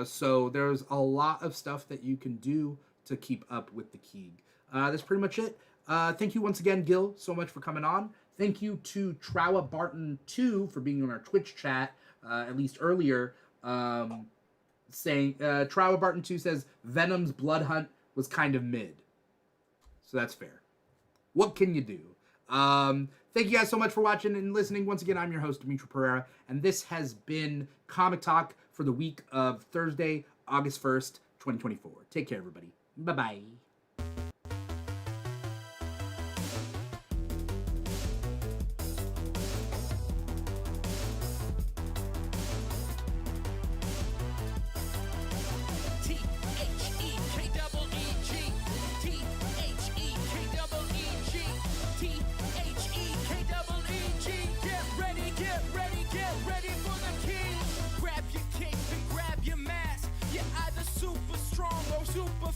So there's a lot of stuff that you can do to keep up with the Keeg. That's pretty much it. Thank you once again, Gil, so much for coming on. Thank you to Trowa Barton 2 for being on our Twitch chat, at least earlier, saying, Trowa Barton 2 says, Venom's Blood Hunt was kind of mid. So that's fair. What can you do? Thank you guys so much for watching and listening. Once again, I'm your host, Dimithri Perera, and this has been Comic Talk for the week of Thursday, August 1st, 2024. Take care, everybody. Bye-bye. Super strong or super